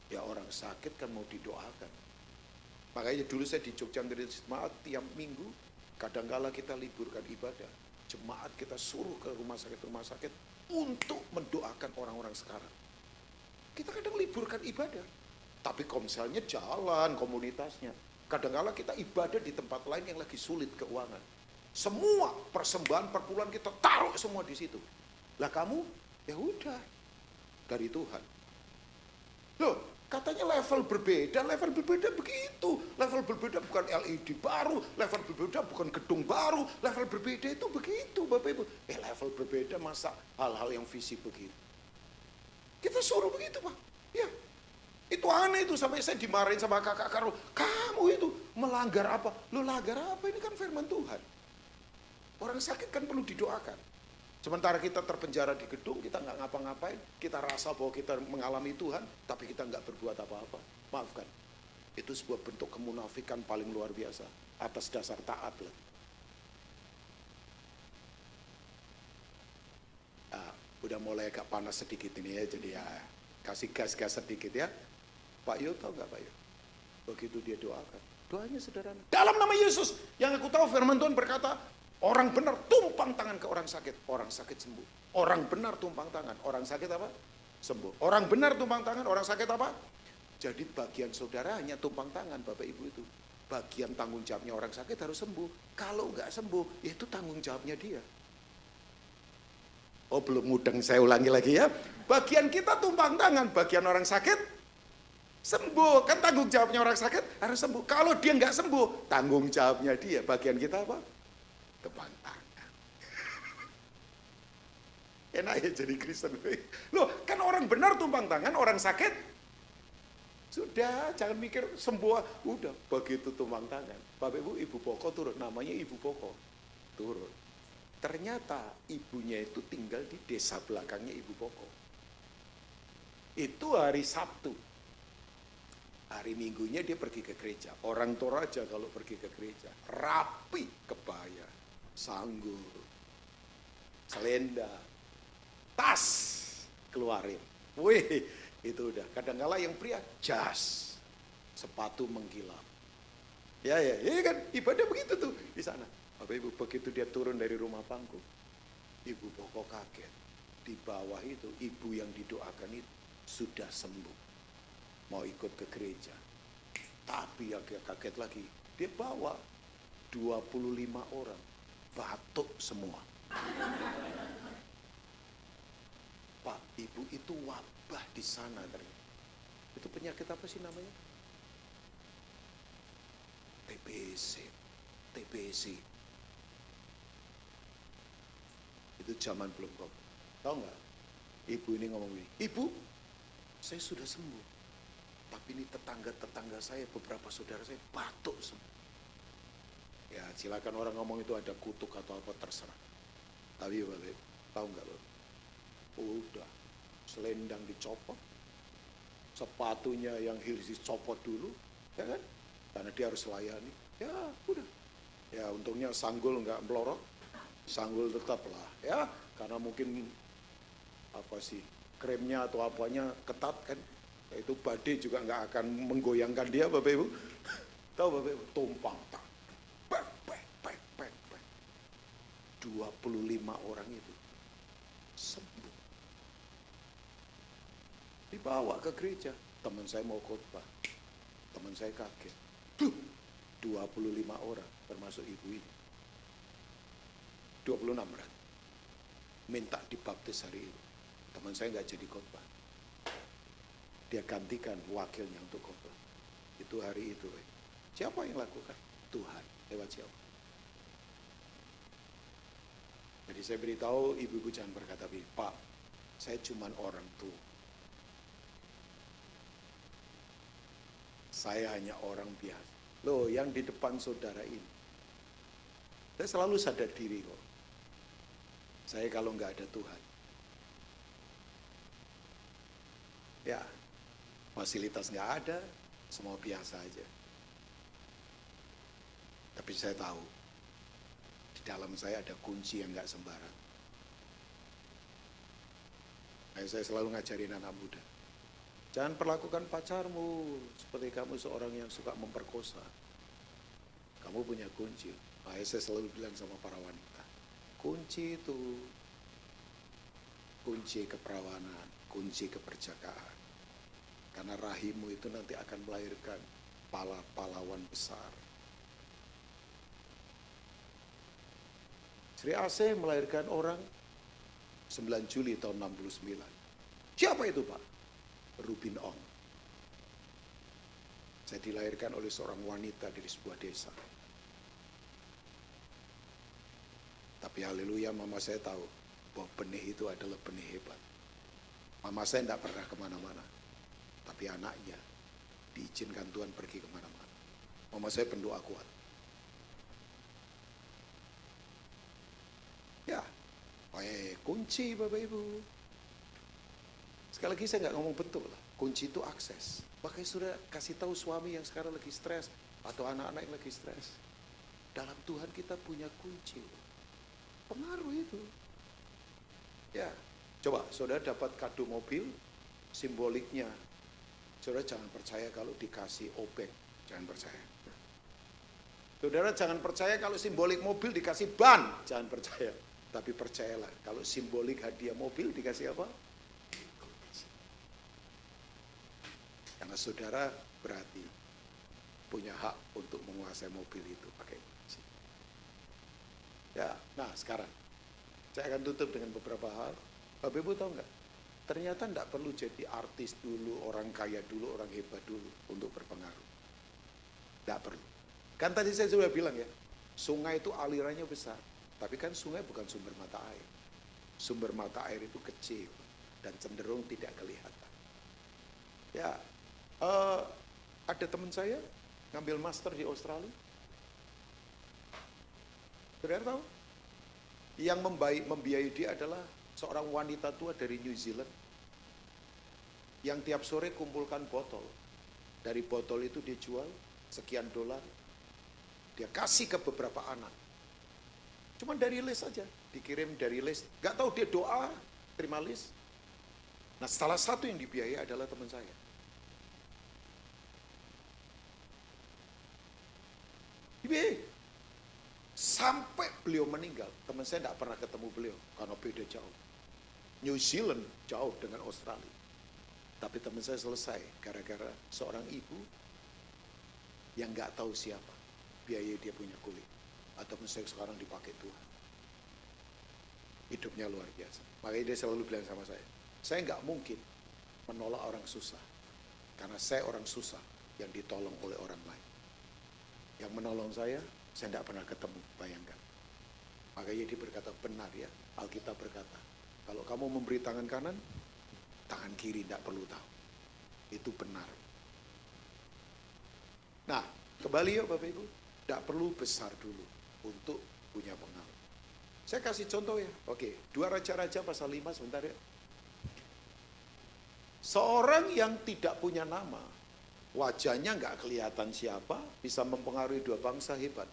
Ya orang sakit kan mau didoakan. Makanya dulu saya di Jogja Gereja Jemaat tiap minggu kadangkala kita liburkan ibadah. Jemaat kita suruh ke rumah sakit untuk mendoakan orang-orang sekarang. Kita kadang liburkan ibadah. Tapi kalau misalnya jalan komunitasnya, kadangkala kita ibadah di tempat lain yang lagi sulit keuangan. Semua persembahan perpuluhan kita taruh semua di situ. Lah kamu, ya udah dari Tuhan. Loh, katanya level berbeda begitu. Level berbeda bukan LED baru, level berbeda bukan gedung baru, level berbeda itu begitu Bapak Ibu. Level berbeda masa hal-hal yang fisik begitu. Kita suruh begitu Pak. Ya, itu aneh itu sampai saya dimarahin sama kakak Karol. Kamu itu melanggar apa? Lo langgar apa? Ini kan firman Tuhan. Orang sakit kan perlu didoakan. Sementara kita terpenjara di gedung, kita nggak ngapa-ngapain, kita rasa bahwa kita mengalami Tuhan, tapi kita nggak berbuat apa-apa. Maafkan, itu sebuah bentuk kemunafikan paling luar biasa, atas dasar taat lah. Udah mulai agak panas sedikit ini ya, jadi ya kasih gas-gas sedikit ya. Pak Yo tahu nggak Pak Yo? Begitu dia doakan, doanya sederhana. Dalam nama Yesus, yang aku tahu firman Tuhan berkata, orang benar tumpang tangan ke orang sakit sembuh. Orang benar tumpang tangan, orang sakit apa? Sembuh. Orang benar tumpang tangan, orang sakit apa? Jadi bagian saudara hanya tumpang tangan Bapak Ibu itu. Bagian tanggung jawabnya orang sakit harus sembuh. Kalau nggak sembuh, ya itu tanggung jawabnya dia. Oh belum mudeng, saya ulangi lagi ya. Bagian kita tumpang tangan, bagian orang sakit sembuh. Kan tanggung jawabnya orang sakit harus sembuh. Kalau dia nggak sembuh, tanggung jawabnya dia. Bagian kita apa? Tumpang tangan. Enak ya jadi Kristen. Loh kan orang benar tumpang tangan, orang sakit sudah jangan mikir sembuh. Udah begitu tumpang tangan. Bapak Ibu, Ibu Boko turun, namanya Ibu Boko turun. Ternyata ibunya itu tinggal di desa belakangnya Ibu Boko. Itu hari Sabtu. Hari Minggunya dia pergi ke gereja. Orang Toraja kalau pergi ke gereja, rapi, kebaya, sanggul, selendang, tas keluarin. Wih, itu udah. Kadang-kala yang pria jas, sepatu mengkilap. Ya kan ibadah begitu tuh di sana. Bapak Ibu, begitu dia turun dari rumah panggung, Ibu Boko kaget. Di bawah itu ibu yang didoakan itu sudah sembuh, mau ikut ke gereja. Tapi agak kaget lagi, dia bawa 25 orang batuk semua. Pak, ibu itu wabah di sana ternyata. Itu penyakit apa sih namanya? TBC. Itu zaman belum COVID. Tahu nggak? Ibu ini ngomong ini, Ibu, saya sudah sembuh. Tapi ini tetangga-tetangga saya, beberapa saudara saya batuk semua. Ya silakan orang ngomong itu ada kutuk atau apa terserah. Tapi Bapak, tahu nggak lo? Udah, selendang dicopot, sepatunya yang heels dicopot dulu, ya kan? Karena dia harus layani. Ya udah. Ya untungnya sanggul nggak melorot, sanggul tetaplah ya, karena mungkin apa sih kremnya atau apanya ketat kan, itu badai juga nggak akan menggoyangkan dia Bapak Ibu. Tahu Bapak Ibu, tumpang tak, pek. 25 orang itu sembuh. Dibawa ke gereja, teman saya mau khotbah, teman saya kaget. 25 orang termasuk ibu ini. 26 berarti. Minta dibaptis hari itu. Teman saya nggak jadi khotbah. Dia gantikan wakilnya untuk khotbah. Itu hari itu. Siapa yang lakukan? Tuhan. Lewat siapa? Jadi saya beritahu ibu-ibu jangan berkata, Pak, saya cuman orang tua. Saya hanya orang biasa. Loh, yang di depan saudara ini. Saya selalu sadar diri kok. Saya kalau nggak ada Tuhan. Ya, fasilitas nggak ada, semua biasa aja. Tapi saya tahu, di dalam saya ada kunci yang nggak sembarang. Saya selalu ngajarin anak muda. Jangan perlakukan pacarmu seperti kamu seorang yang suka memperkosa. Kamu punya kunci. Saya selalu bilang sama para wanita, kunci itu, kunci keperawanan, kunci keperjakaan. Karena rahimmu itu nanti akan melahirkan pahlawan besar. Sri Asih melahirkan orang 9 Juli tahun 69. Siapa itu Pak? Rubin Ong. Saya dilahirkan oleh seorang wanita dari sebuah desa. Tapi haleluya, mama saya tahu bahwa benih itu adalah benih hebat. Mama saya tidak pernah kemana-mana. Tapi anaknya diizinkan Tuhan pergi kemana-mana. Mama saya pendoa kuat. Ya, kunci Bapak Ibu. Sekali lagi saya nggak ngomong betul lah. Kunci itu akses. Makanya sudah kasih tahu suami yang sekarang lagi stres atau anak-anak yang lagi stres. Dalam Tuhan kita punya kunci. Pengaruh itu. Ya, coba saudara dapat kado mobil, simboliknya. Saudara jangan percaya kalau dikasih obeng, jangan percaya. Saudara jangan percaya kalau simbolik mobil dikasih ban, jangan percaya. Tapi percayalah kalau simbolik hadiah mobil dikasih apa? Karena saudara berarti punya hak untuk menguasai mobil itu pakai kunci. Ya, nah sekarang saya akan tutup dengan beberapa hal. Bapak Ibu tahu nggak? Ternyata tidak perlu jadi artis dulu, orang kaya dulu, orang hebat dulu untuk berpengaruh. Tidak perlu. Kan tadi saya sudah bilang ya, sungai itu alirannya besar. Tapi kan sungai bukan sumber mata air. Sumber mata air itu kecil dan cenderung tidak kelihatan. Ya, ada teman saya ngambil master di Australia. Saudara tahu? Yang membiayai dia adalah seorang wanita tua dari New Zealand yang tiap sore kumpulkan botol. Dari botol itu dia jual sekian dolar. Dia kasih ke beberapa anak. Cuma dari les saja, dikirim dari les. Gak tahu dia doa, terima les. Nah, salah satu yang dibiayai adalah teman saya. Dibiayai. Sampai beliau meninggal, teman saya tidak pernah ketemu beliau karena beda jauh. New Zealand jauh dengan Australia. Tapi teman saya selesai gara-gara seorang ibu yang nggak tahu siapa biaya dia punya kulit. Atau teman saya sekarang dipakai Tuhan. Hidupnya luar biasa. Makanya dia selalu bilang sama saya nggak mungkin menolak orang susah. Karena saya orang susah yang ditolong oleh orang lain. Yang menolong saya tidak pernah ketemu, bayangkan. Makanya dia berkata, benar ya, Alkitab berkata, kalau kamu memberi tangan kanan, tangan kiri tidak perlu tahu. Itu benar. Nah, kembali ya Bapak Ibu, tidak perlu besar dulu untuk punya pengaruh. Saya kasih contoh ya, oke, 2 Raja-Raja pasal 5 sebentar ya. Seorang yang tidak punya nama, wajahnya nggak kelihatan siapa, bisa mempengaruhi 2 bangsa hebat.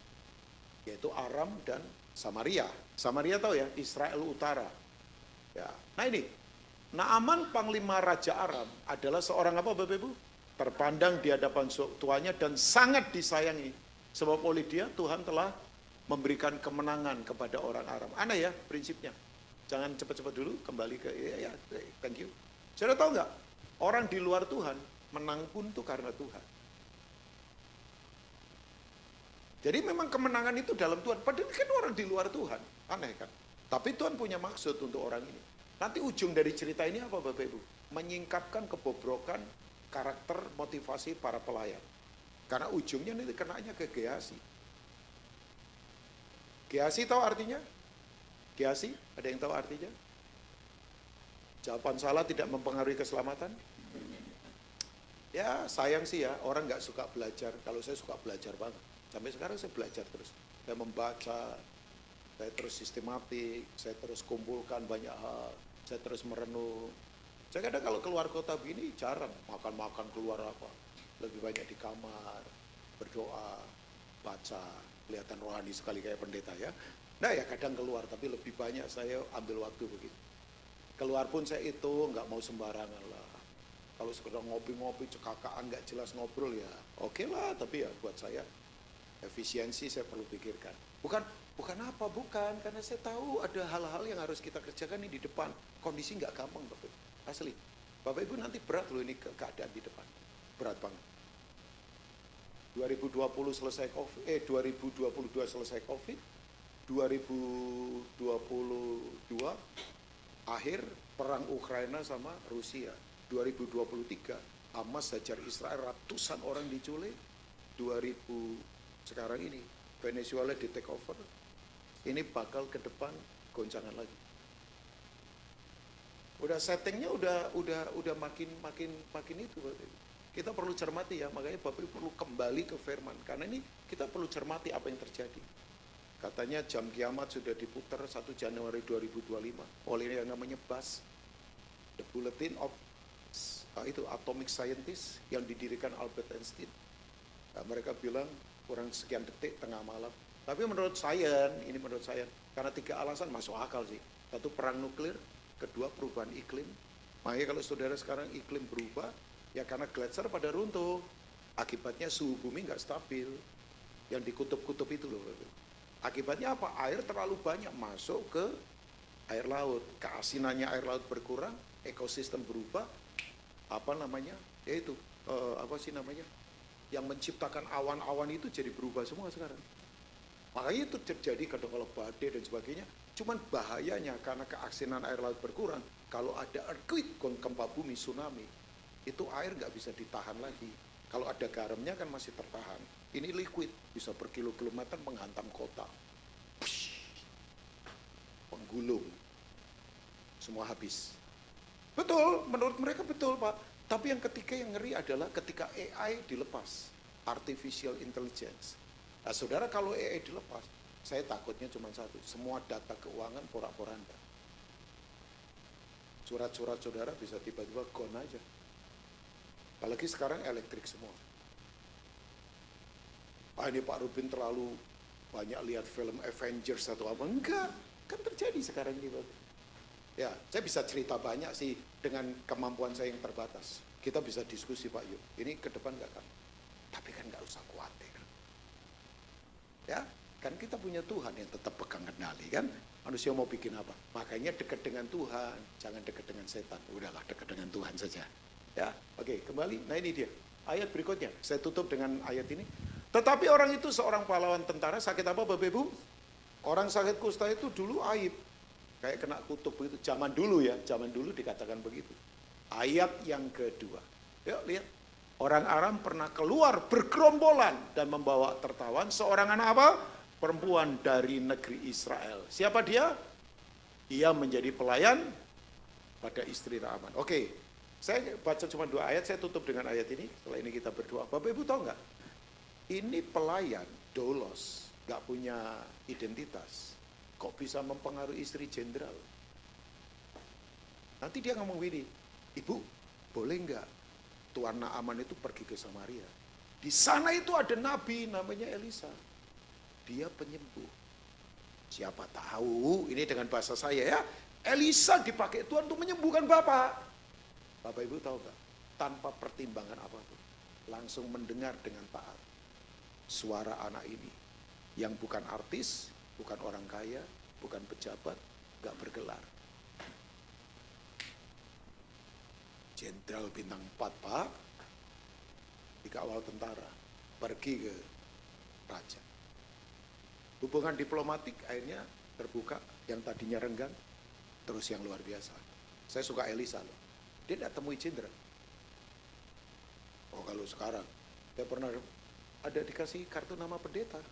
Yaitu Aram dan Samaria. Samaria tahu ya, Israel Utara. Ya. Nah ini, Naaman panglima Raja Aram adalah seorang apa Bapak Ibu? Terpandang di hadapan tuannya dan sangat disayangi. Sebab oleh dia Tuhan telah memberikan kemenangan kepada orang Aram. Aneh ya prinsipnya. Jangan cepat-cepat dulu, kembali ke, ya, thank you. Saudara tahu nggak? Orang di luar Tuhan, menang pun itu karena Tuhan. Jadi memang kemenangan itu dalam Tuhan. Padahal kan orang di luar Tuhan. Aneh kan? Tapi Tuhan punya maksud untuk orang ini. Nanti ujung dari cerita ini apa Bapak Ibu? Menyingkapkan kebobrokan karakter motivasi para pelayan. Karena ujungnya nanti kenanya ke Gehazi. Gehazi tahu artinya? Gehazi? Ada yang tahu artinya? Jawaban salah tidak mempengaruhi keselamatan? Ya sayang sih ya, orang nggak suka belajar. Kalau saya suka belajar banget. Sampai sekarang saya belajar terus. Saya membaca, saya terus sistematik, saya terus kumpulkan banyak hal, saya terus merenung. Saya kadang kalau keluar kota begini jarang makan-makan keluar apa. Lebih banyak di kamar, berdoa, baca, kelihatan rohani sekali kayak pendeta ya. Nah ya kadang keluar, tapi lebih banyak saya ambil waktu begitu. Keluar pun saya itu nggak mau sembarangan lah. Kalau sekedar ngopi-ngopi, cekakaan, nggak jelas ngobrol ya oke lah, tapi ya buat saya efisiensi saya perlu pikirkan. Bukan karena saya tahu ada hal-hal yang harus kita kerjakan ini di depan. Kondisi nggak gampang Bapak Ibu. Asli. Bapak Ibu nanti berat loh ini keadaan di depan. Berat banget. 2020 selesai Covid, 2022 selesai Covid, 2022 akhir perang Ukraina sama Rusia. 2023 Hamas hajar Israel, ratusan orang diculik. 2000 sekarang ini Venezuela di take over, ini bakal ke depan goncangan lagi. Udah settingnya udah makin itu. Kita perlu cermati ya, makanya Bapak perlu kembali ke firman karena ini kita perlu cermati apa yang terjadi. Katanya jam kiamat sudah diputar 1 Januari 2025 oleh yang namanya BUSS, The Bulletin of Atomic Scientist yang didirikan Albert Einstein. Nah, mereka bilang kurang sekian detik tengah malam. Tapi menurut saya, karena 3 alasan masuk akal sih. 1 perang nuklir, kedua perubahan iklim. Makanya kalau saudara sekarang iklim berubah, ya karena gletser pada runtuh. Akibatnya suhu bumi nggak stabil. Yang di kutub-kutub itu loh. Akibatnya apa? Air terlalu banyak masuk ke air laut. Keasinannya air laut berkurang, ekosistem berubah. Yaitu yang menciptakan awan-awan itu jadi berubah semua sekarang. Makanya itu terjadi kadang kalau badai dan sebagainya. Cuman bahayanya karena keaksinan air laut berkurang, kalau ada earthquake, gempa bumi, tsunami, itu air nggak bisa ditahan lagi. Kalau ada garamnya kan masih tertahan. Ini liquid, bisa berkilo-kilometer menghantam kota. Penggulung. Semua habis. Betul, menurut mereka betul Pak. Tapi yang ketiga yang ngeri adalah ketika AI dilepas, Artificial Intelligence. Nah saudara kalau AI dilepas, Saya takutnya cuma satu, semua data keuangan porak-poranda. Surat-surat saudara bisa tiba-tiba gone aja. Apalagi sekarang elektrik semua. Ini Pak Rubin terlalu banyak lihat film Avengers atau apa. Enggak, kan terjadi sekarang ini. Ya, saya bisa cerita banyak sih dengan kemampuan saya yang terbatas. Kita bisa diskusi Pak Yuk, ini ke depan enggak kan? Tapi kan enggak usah khawatir. Ya, kan kita punya Tuhan yang tetap pegang kendali kan. Manusia mau bikin apa? Makanya dekat dengan Tuhan, jangan dekat dengan setan. Udahlah dekat dengan Tuhan saja. Ya, oke, kembali. Nah ini dia. Ayat berikutnya. Saya tutup dengan ayat ini. Tetapi orang itu seorang pahlawan tentara, sakit apa Bapak Ibu? Orang sakit kusta itu dulu aib. Kayak kena kutub begitu. Zaman dulu ya, zaman dulu dikatakan begitu. Ayat yang kedua. Yuk lihat. Orang Aram pernah keluar bergerombolan dan membawa tertawan seorang anak apa? Perempuan dari negeri Israel. Siapa dia? Dia menjadi pelayan pada istri Naaman. Oke, saya baca cuma 2 ayat, saya tutup dengan ayat ini. Setelah ini kita berdoa. Bapak Ibu tahu nggak? Ini pelayan, doulos, nggak punya identitas. Kok bisa mempengaruhi istri jenderal? Nanti dia ngomong gini, Ibu, boleh nggak Tuan Naaman itu pergi ke Samaria? Di sana itu ada nabi namanya Elisa. Dia penyembuh. Siapa tahu, ini dengan bahasa saya ya, Elisa dipakai Tuhan untuk menyembuhkan Bapak. Bapak Ibu tahu nggak? Tanpa pertimbangan apapun, langsung mendengar dengan taat suara anak ini, yang bukan artis, bukan orang kaya, bukan pejabat, nggak bergelar. Jenderal bintang 4 Pak, dikawal tentara, pergi ke raja. Hubungan diplomatik akhirnya terbuka, yang tadinya renggang, terus yang luar biasa. Saya suka Elisa loh, dia tidak temui jenderal. Oh kalau sekarang, saya pernah ada dikasih kartu nama pendeta.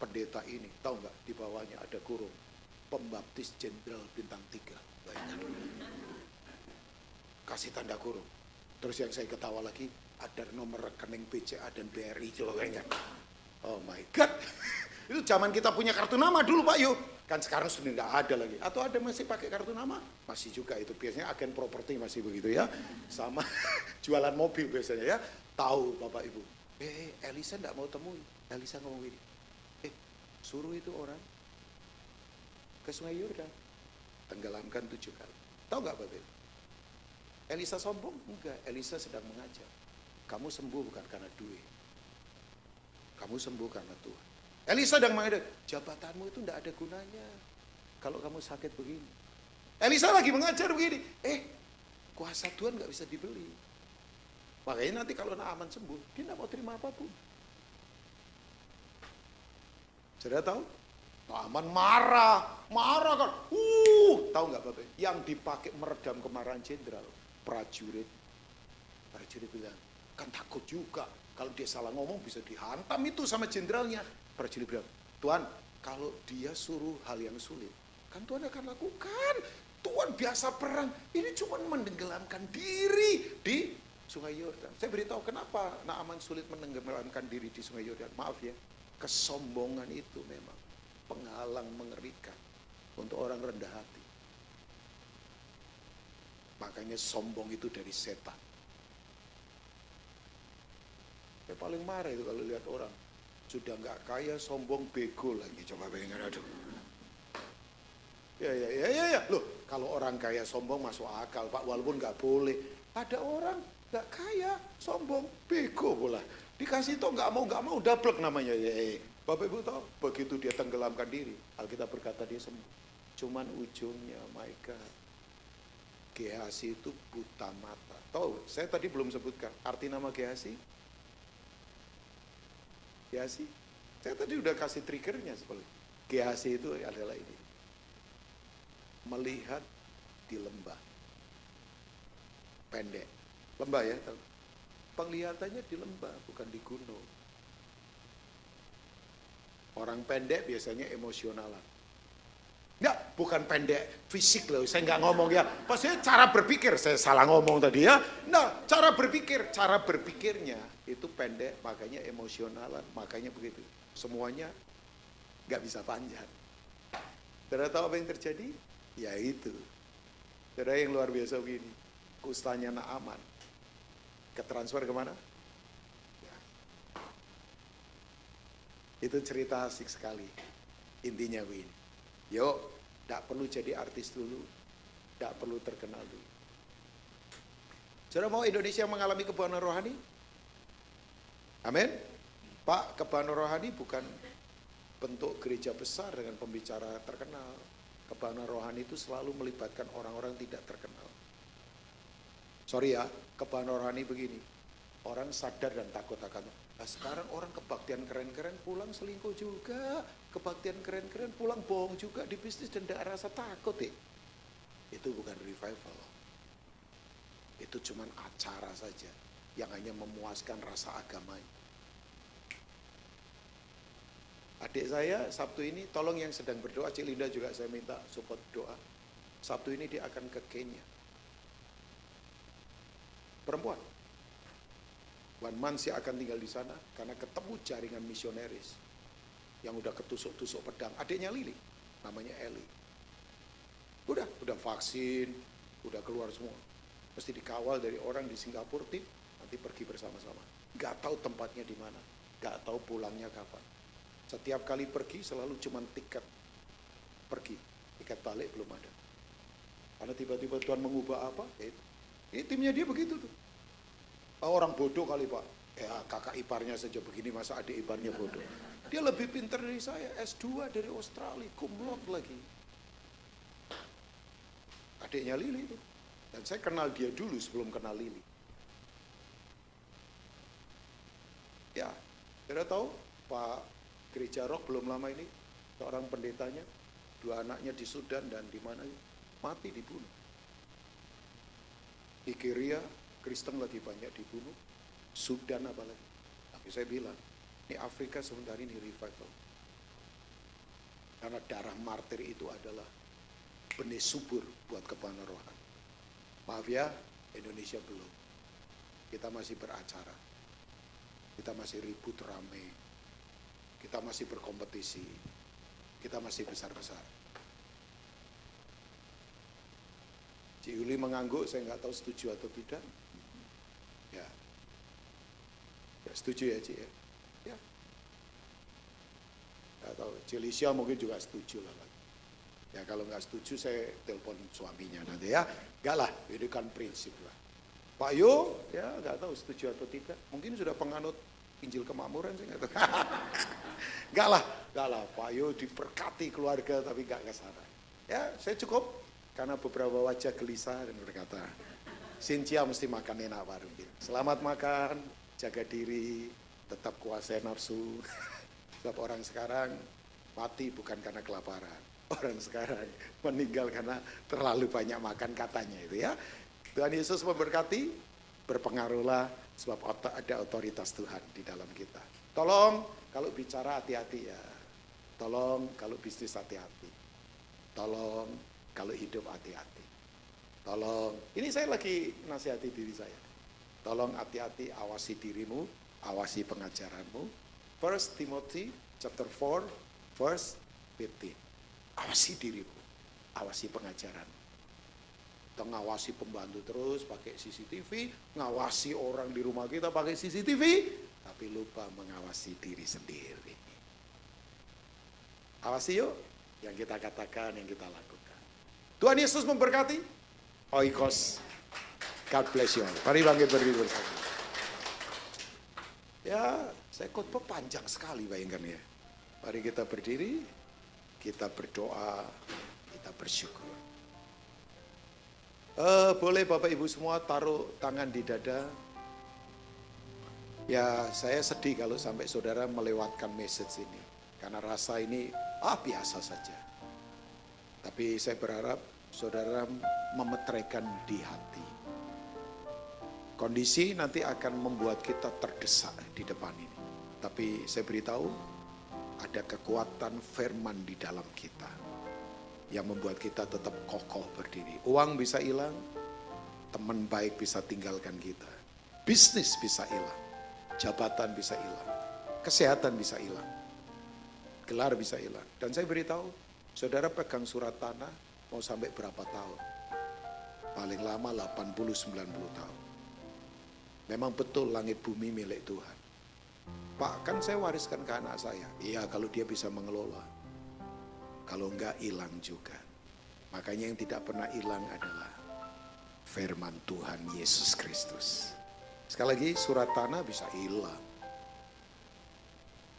Pendeta ini, tahu nggak di bawahnya ada kurung, pembaptis jenderal bintang 3. Bayangkan. Kasih tanda kurung. Terus yang saya ketawa lagi, ada nomor rekening BCA dan BRI. Coba bayangkan. Oh my God. Itu zaman kita punya kartu nama dulu Pak Yuk. Kan sekarang sudah tidak ada lagi. Atau ada masih pakai kartu nama? Masih juga itu. Biasanya agen properti masih begitu ya. Sama jualan mobil biasanya ya. Tahu Bapak Ibu. Elisa tidak mau temui. Elisa ngomong gini. Suruh itu orang ke Sungai Yordan. Tenggelamkan 7 kali. Tahu nggak Bapak Ibu? Elisa sombong? Enggak. Elisa sedang mengajar. Kamu sembuh bukan karena duit. Kamu sembuh karena Tuhan. Elisa sedang mengajar, jabatanmu itu tidak ada gunanya kalau kamu sakit begini. Elisa lagi mengajar begini, kuasa Tuhan nggak bisa dibeli. Makanya nanti kalau Naaman sembuh, dia tidak mau terima apapun. Sudah tahu? Naaman marah kan. Tahu nggak Bapak? Yang dipakai meredam kemarahan jenderal, prajurit bilang, kan takut juga. Kalau dia salah ngomong bisa dihantam itu sama jenderalnya. Prajurit bilang, Tuhan kalau dia suruh hal yang sulit, kan Tuhan akan lakukan. Tuhan biasa perang, ini cuma menenggelamkan diri di Sungai Yordan. Saya beritahu kenapa Naaman sulit menenggelamkan diri di Sungai Yordan. Maaf ya, kesombongan itu memang penghalang mengerikan untuk orang rendah hati. Makanya sombong itu dari setan. Saya paling marah itu kalau lihat orang sudah nggak kaya, sombong, bego lagi. Coba bayangkan, aduh. Ya. Loh, kalau orang kaya sombong masuk akal, Pak, walaupun nggak boleh. Ada orang nggak kaya, sombong, bego pula. Dikasih itu nggak mau, daplek namanya. Bapak Ibu tahu, begitu dia tenggelamkan diri, Alkitab berkata dia sembuh. Cuman ujungnya, my God. Gehazi itu buta mata. Tahu, saya tadi belum sebutkan arti nama Gehazi. Gehazi, saya tadi udah kasih triggernya seperti Gehazi itu adalah ini, melihat di lembah, pendek, lembah ya, penglihatannya di lembah bukan di gunung. Orang pendek biasanya emosionalan. Enggak, bukan pendek fisik loh, saya nggak ngomong ya. Maksudnya cara berpikir, saya salah ngomong tadi ya. Nah, cara berpikirnya itu pendek, makanya emosionalan, makanya begitu. Semuanya nggak bisa panjat. Saudara tahu apa yang terjadi? Ya itu. Saudara yang luar biasa begini. Kustanya Naaman. Ketransfer kemana? Ya. Itu cerita asik sekali. Intinya begini. Yuk, tidak perlu jadi artis dulu. Tidak perlu terkenal dulu. Saudara mau Indonesia mengalami kebahagiaan rohani? Amin. Pak, kebahagiaan rohani bukan bentuk gereja besar dengan pembicara terkenal. Kebahagiaan rohani itu selalu melibatkan orang-orang tidak terkenal. Sorry ya, kebahagiaan rohani begini. Orang sadar dan takut akan. Nah, sekarang orang kebaktian keren-keren pulang selingkuh juga. Kebaktian keren-keren pulang bohong juga di bisnis dan tidak rasa takut. Itu bukan revival. Itu cuman acara saja yang hanya memuaskan rasa agamanya. Adik saya Sabtu ini, tolong yang sedang berdoa, Cik Linda juga saya minta support doa. Sabtu ini dia akan ke Kenya. Perempuan. 1 month sih akan tinggal di sana karena ketemu jaringan misionaris yang udah ketusuk-tusuk pedang. Adiknya Lili, namanya Eli. Udah vaksin, udah keluar semua. Mesti dikawal dari orang di Singapura, tim nanti pergi bersama-sama. Gak tahu tempatnya di mana, gak tahu pulangnya kapan. Setiap kali pergi selalu cuma tiket pergi, tiket balik belum ada. Karena tiba-tiba Tuhan mengubah apa? Ini timnya dia begitu tuh. Orang bodoh kali Pak. Ya kakak iparnya saja begini, masa adik iparnya bodoh. Dia lebih pintar dari saya, S2 dari Australia, cum laude lagi. Adiknya Lili itu. Dan saya kenal dia dulu sebelum kenal Lili. Ya, Saudara tahu Pak Gereja Rock belum lama ini, seorang pendetanya, 2 anaknya di Sudan dan di mana mati dibunuh. Nigeria, Kristen lagi banyak dibunuh, Sudan apalagi. Tapi saya bilang, ini Afrika sebentar ini revival. Karena darah martir itu adalah benih subur buat kebahagiaan rohani. Maaf ya, Indonesia belum. Kita masih beracara. Kita masih ribut rame. Kita masih berkompetisi. Kita masih besar-besar. Cik Yuli mengangguk, saya nggak tahu setuju atau tidak. Ya, setuju ya Cik ya. Ya. Nggak tahu, Cik Lisha mungkin juga setuju lah. Ya kalau nggak setuju saya telepon suaminya nanti ya. Enggak lah, ini kan prinsip lah. Pak Yo, ya nggak tahu setuju atau tidak. Mungkin sudah penganut Injil Kemakmuran, saya nggak tahu. Enggak lah. Pak Yo diberkati keluarga tapi nggak ke sana. Ya saya cukup karena beberapa wajah gelisah dan berkata, Cynthia mesti makan enak baru. Selamat makan, jaga diri, tetap kuasai nafsu. Sebab orang sekarang mati bukan karena kelaparan. Orang sekarang meninggal karena terlalu banyak makan katanya itu ya. Tuhan Yesus memberkati, berpengaruhlah sebab ada otoritas Tuhan di dalam kita. Tolong kalau bicara hati-hati ya. Tolong kalau bisnis hati-hati. Tolong kalau hidup hati-hati. Tolong, ini saya lagi nasihati diri saya. Tolong hati-hati, awasi dirimu, awasi pengajaranmu. 1 Timothy chapter 4 verse 15. Awasi dirimu, awasi pengajaran. Kita ngawasi pembantu terus pakai CCTV, ngawasi orang di rumah kita pakai CCTV, tapi lupa mengawasi diri sendiri. Awasi yuk, yang kita katakan, yang kita lakukan. Tuhan Yesus memberkati. Oikos. God bless you all. Mari bangkit berdiri bersama. Ya, saya khotbah panjang sekali bayangkan ya. Mari kita berdiri, kita berdoa, kita bersyukur. Boleh Bapak Ibu semua taruh tangan di dada. Ya, saya sedih kalau sampai saudara melewatkan message ini. Karena rasa ini biasa saja. Tapi saya berharap saudara memeteraikan di hati. Kondisi nanti akan membuat kita terdesak di depan ini. Tapi saya beritahu, ada kekuatan firman di dalam kita yang membuat kita tetap kokoh berdiri. Uang bisa hilang, teman baik bisa tinggalkan kita. Bisnis bisa hilang, jabatan bisa hilang, kesehatan bisa hilang. gelar bisa hilang. Dan saya beritahu, saudara pegang surat tanah mau sampai berapa tahun? Paling lama 80-90 tahun. Memang betul langit bumi milik Tuhan. Pak, kan saya wariskan ke anak saya. Iya, kalau dia bisa mengelola. Kalau enggak, hilang juga. Makanya yang tidak pernah hilang adalah firman Tuhan Yesus Kristus. Sekali lagi, surat tanah bisa hilang.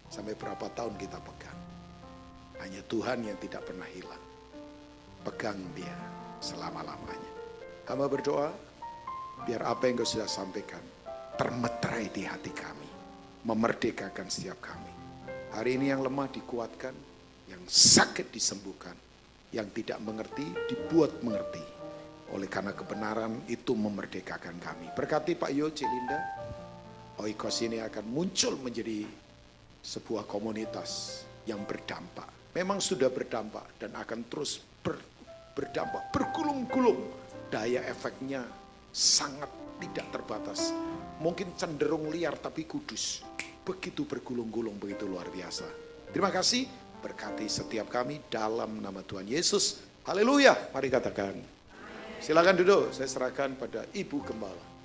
Sampai berapa tahun kita pegang. Hanya Tuhan yang tidak pernah hilang. Pegang dia selama-lamanya. Hamba berdoa, biar apa yang kau sudah sampaikan termeterai di hati kami. Memerdekakan setiap kami. Hari ini yang lemah dikuatkan, yang sakit disembuhkan, yang tidak mengerti dibuat mengerti. Oleh karena kebenaran itu memerdekakan kami. Berkati Pak Yo, Cik Linda, Oikos ini akan muncul menjadi sebuah komunitas yang berdampak. Memang sudah berdampak dan akan terus berdampak, bergulung-gulung. Daya efeknya sangat tidak terbatas. Mungkin cenderung liar tapi kudus. Begitu bergulung-gulung, begitu luar biasa. Terima kasih, berkati setiap kami dalam nama Tuhan Yesus. Haleluya, mari katakan. Silakan duduk, saya serahkan pada Ibu Gembala.